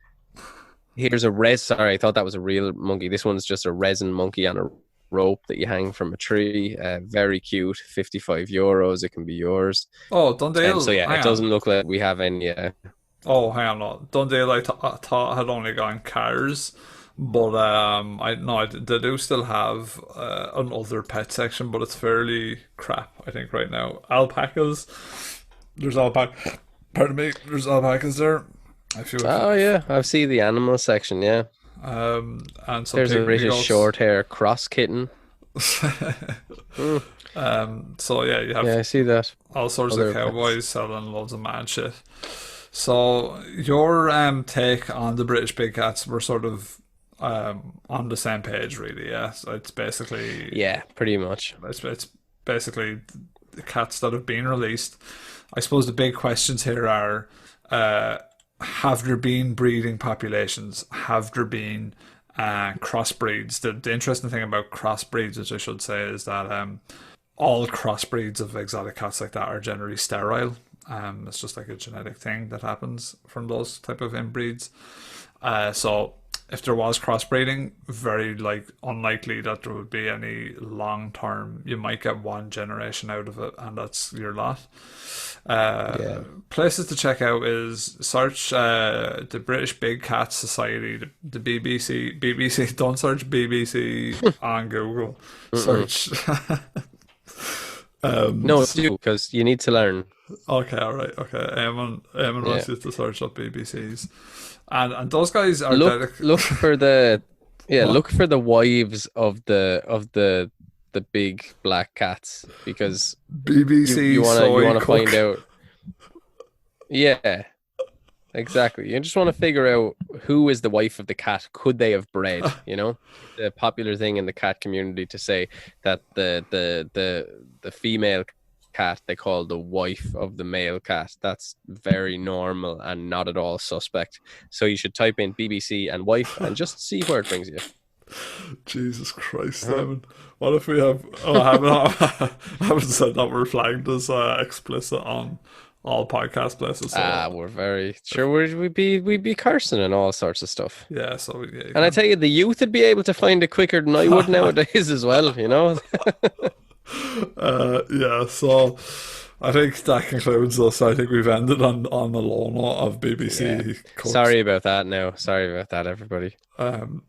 Here's sorry, I thought that was a real monkey. This one's just a resin monkey on a rope that you hang from a tree. Very cute. €55. It can be yours. Oh, Dundee. So yeah, it doesn't look like we have any. Oh, hang on. No. Dundee, I thought had only gone cars. But they do still have an other pet section, but it's fairly crap, I think, right now. Alpacas. There's alpacas there. Yeah, I've seen the animal section, yeah. And some There's a British goats. short hair cross kitten. So yeah, you have Yeah, I see that. all sorts Other of cowboys selling loads of mad shit. So your take on the British big cats, were sort of on the same page, really. Yeah, so it's basically Yeah, pretty much. it's basically the cats that have been released. I suppose the big questions here are: have there been breeding populations? Have there been crossbreeds? The interesting thing about crossbreeds, which I should say, is that all crossbreeds of exotic cats like that are generally sterile. It's just like a genetic thing that happens from those type of inbreeds. So if there was crossbreeding, very unlikely that there would be any long term. You might get one generation out of it, and that's your lot. Places to check out is search the British Big Cat Society, the BBC. BBC, don't search BBC on Google. Search. No, do because you need to learn. Okay, all right, okay. Eamon wants you to search up BBCs, and those guys are look for the look for the wives of the big black cats, because BBC you want to Cook. find out. Yeah, exactly. You just want to figure out who is the wife of the cat. Could they have bred? You know, the popular thing in the cat community to say that the female cat they call the wife of the male cat. That's very normal and not at all suspect. So you should type in BBC and wife and just see where it brings you. Jesus Christ, Simon. What if we have... Oh, I haven't said that we're flagged as explicit on all podcast places. So. We're very sure we'd be cursing and all sorts of stuff. Yeah, so... Yeah, and I tell you, the youth would be able to find it quicker than I would nowadays as well, you know? Yeah, so I think that concludes us. I think we've ended on the low note of BBC. Yeah. Sorry about that now. Sorry about that, everybody. So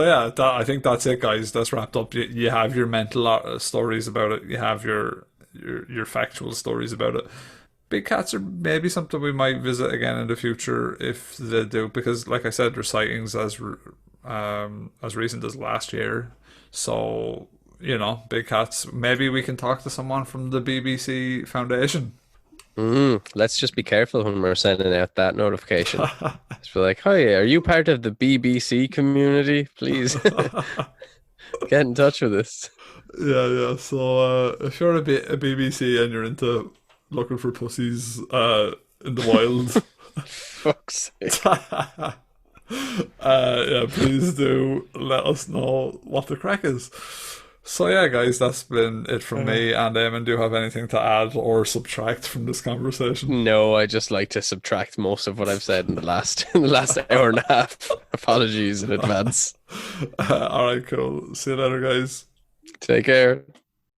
yeah, I think that's it, guys. That's wrapped up. You have your mental stories about it. You have your factual stories about it. Big cats are maybe something we might visit again in the future if they do, because like I said, there's sightings as recent as last year. So, you know, big cats. Maybe we can talk to someone from the BBC Foundation. Let's just be careful when we're sending out that notification. Just be like, "Hi, are you part of the BBC community? Please get in touch with us." Yeah. So if you're a BBC and you're into looking for pussies in the wild, fuck's sake. Yeah, please do let us know what the crack is. So yeah, guys, that's been it from me. And Eamon, do you have anything to add or subtract from this conversation? No, I just like to subtract most of what I've said in the last hour and a half. Apologies in advance. All right, cool. See you later, guys. Take care.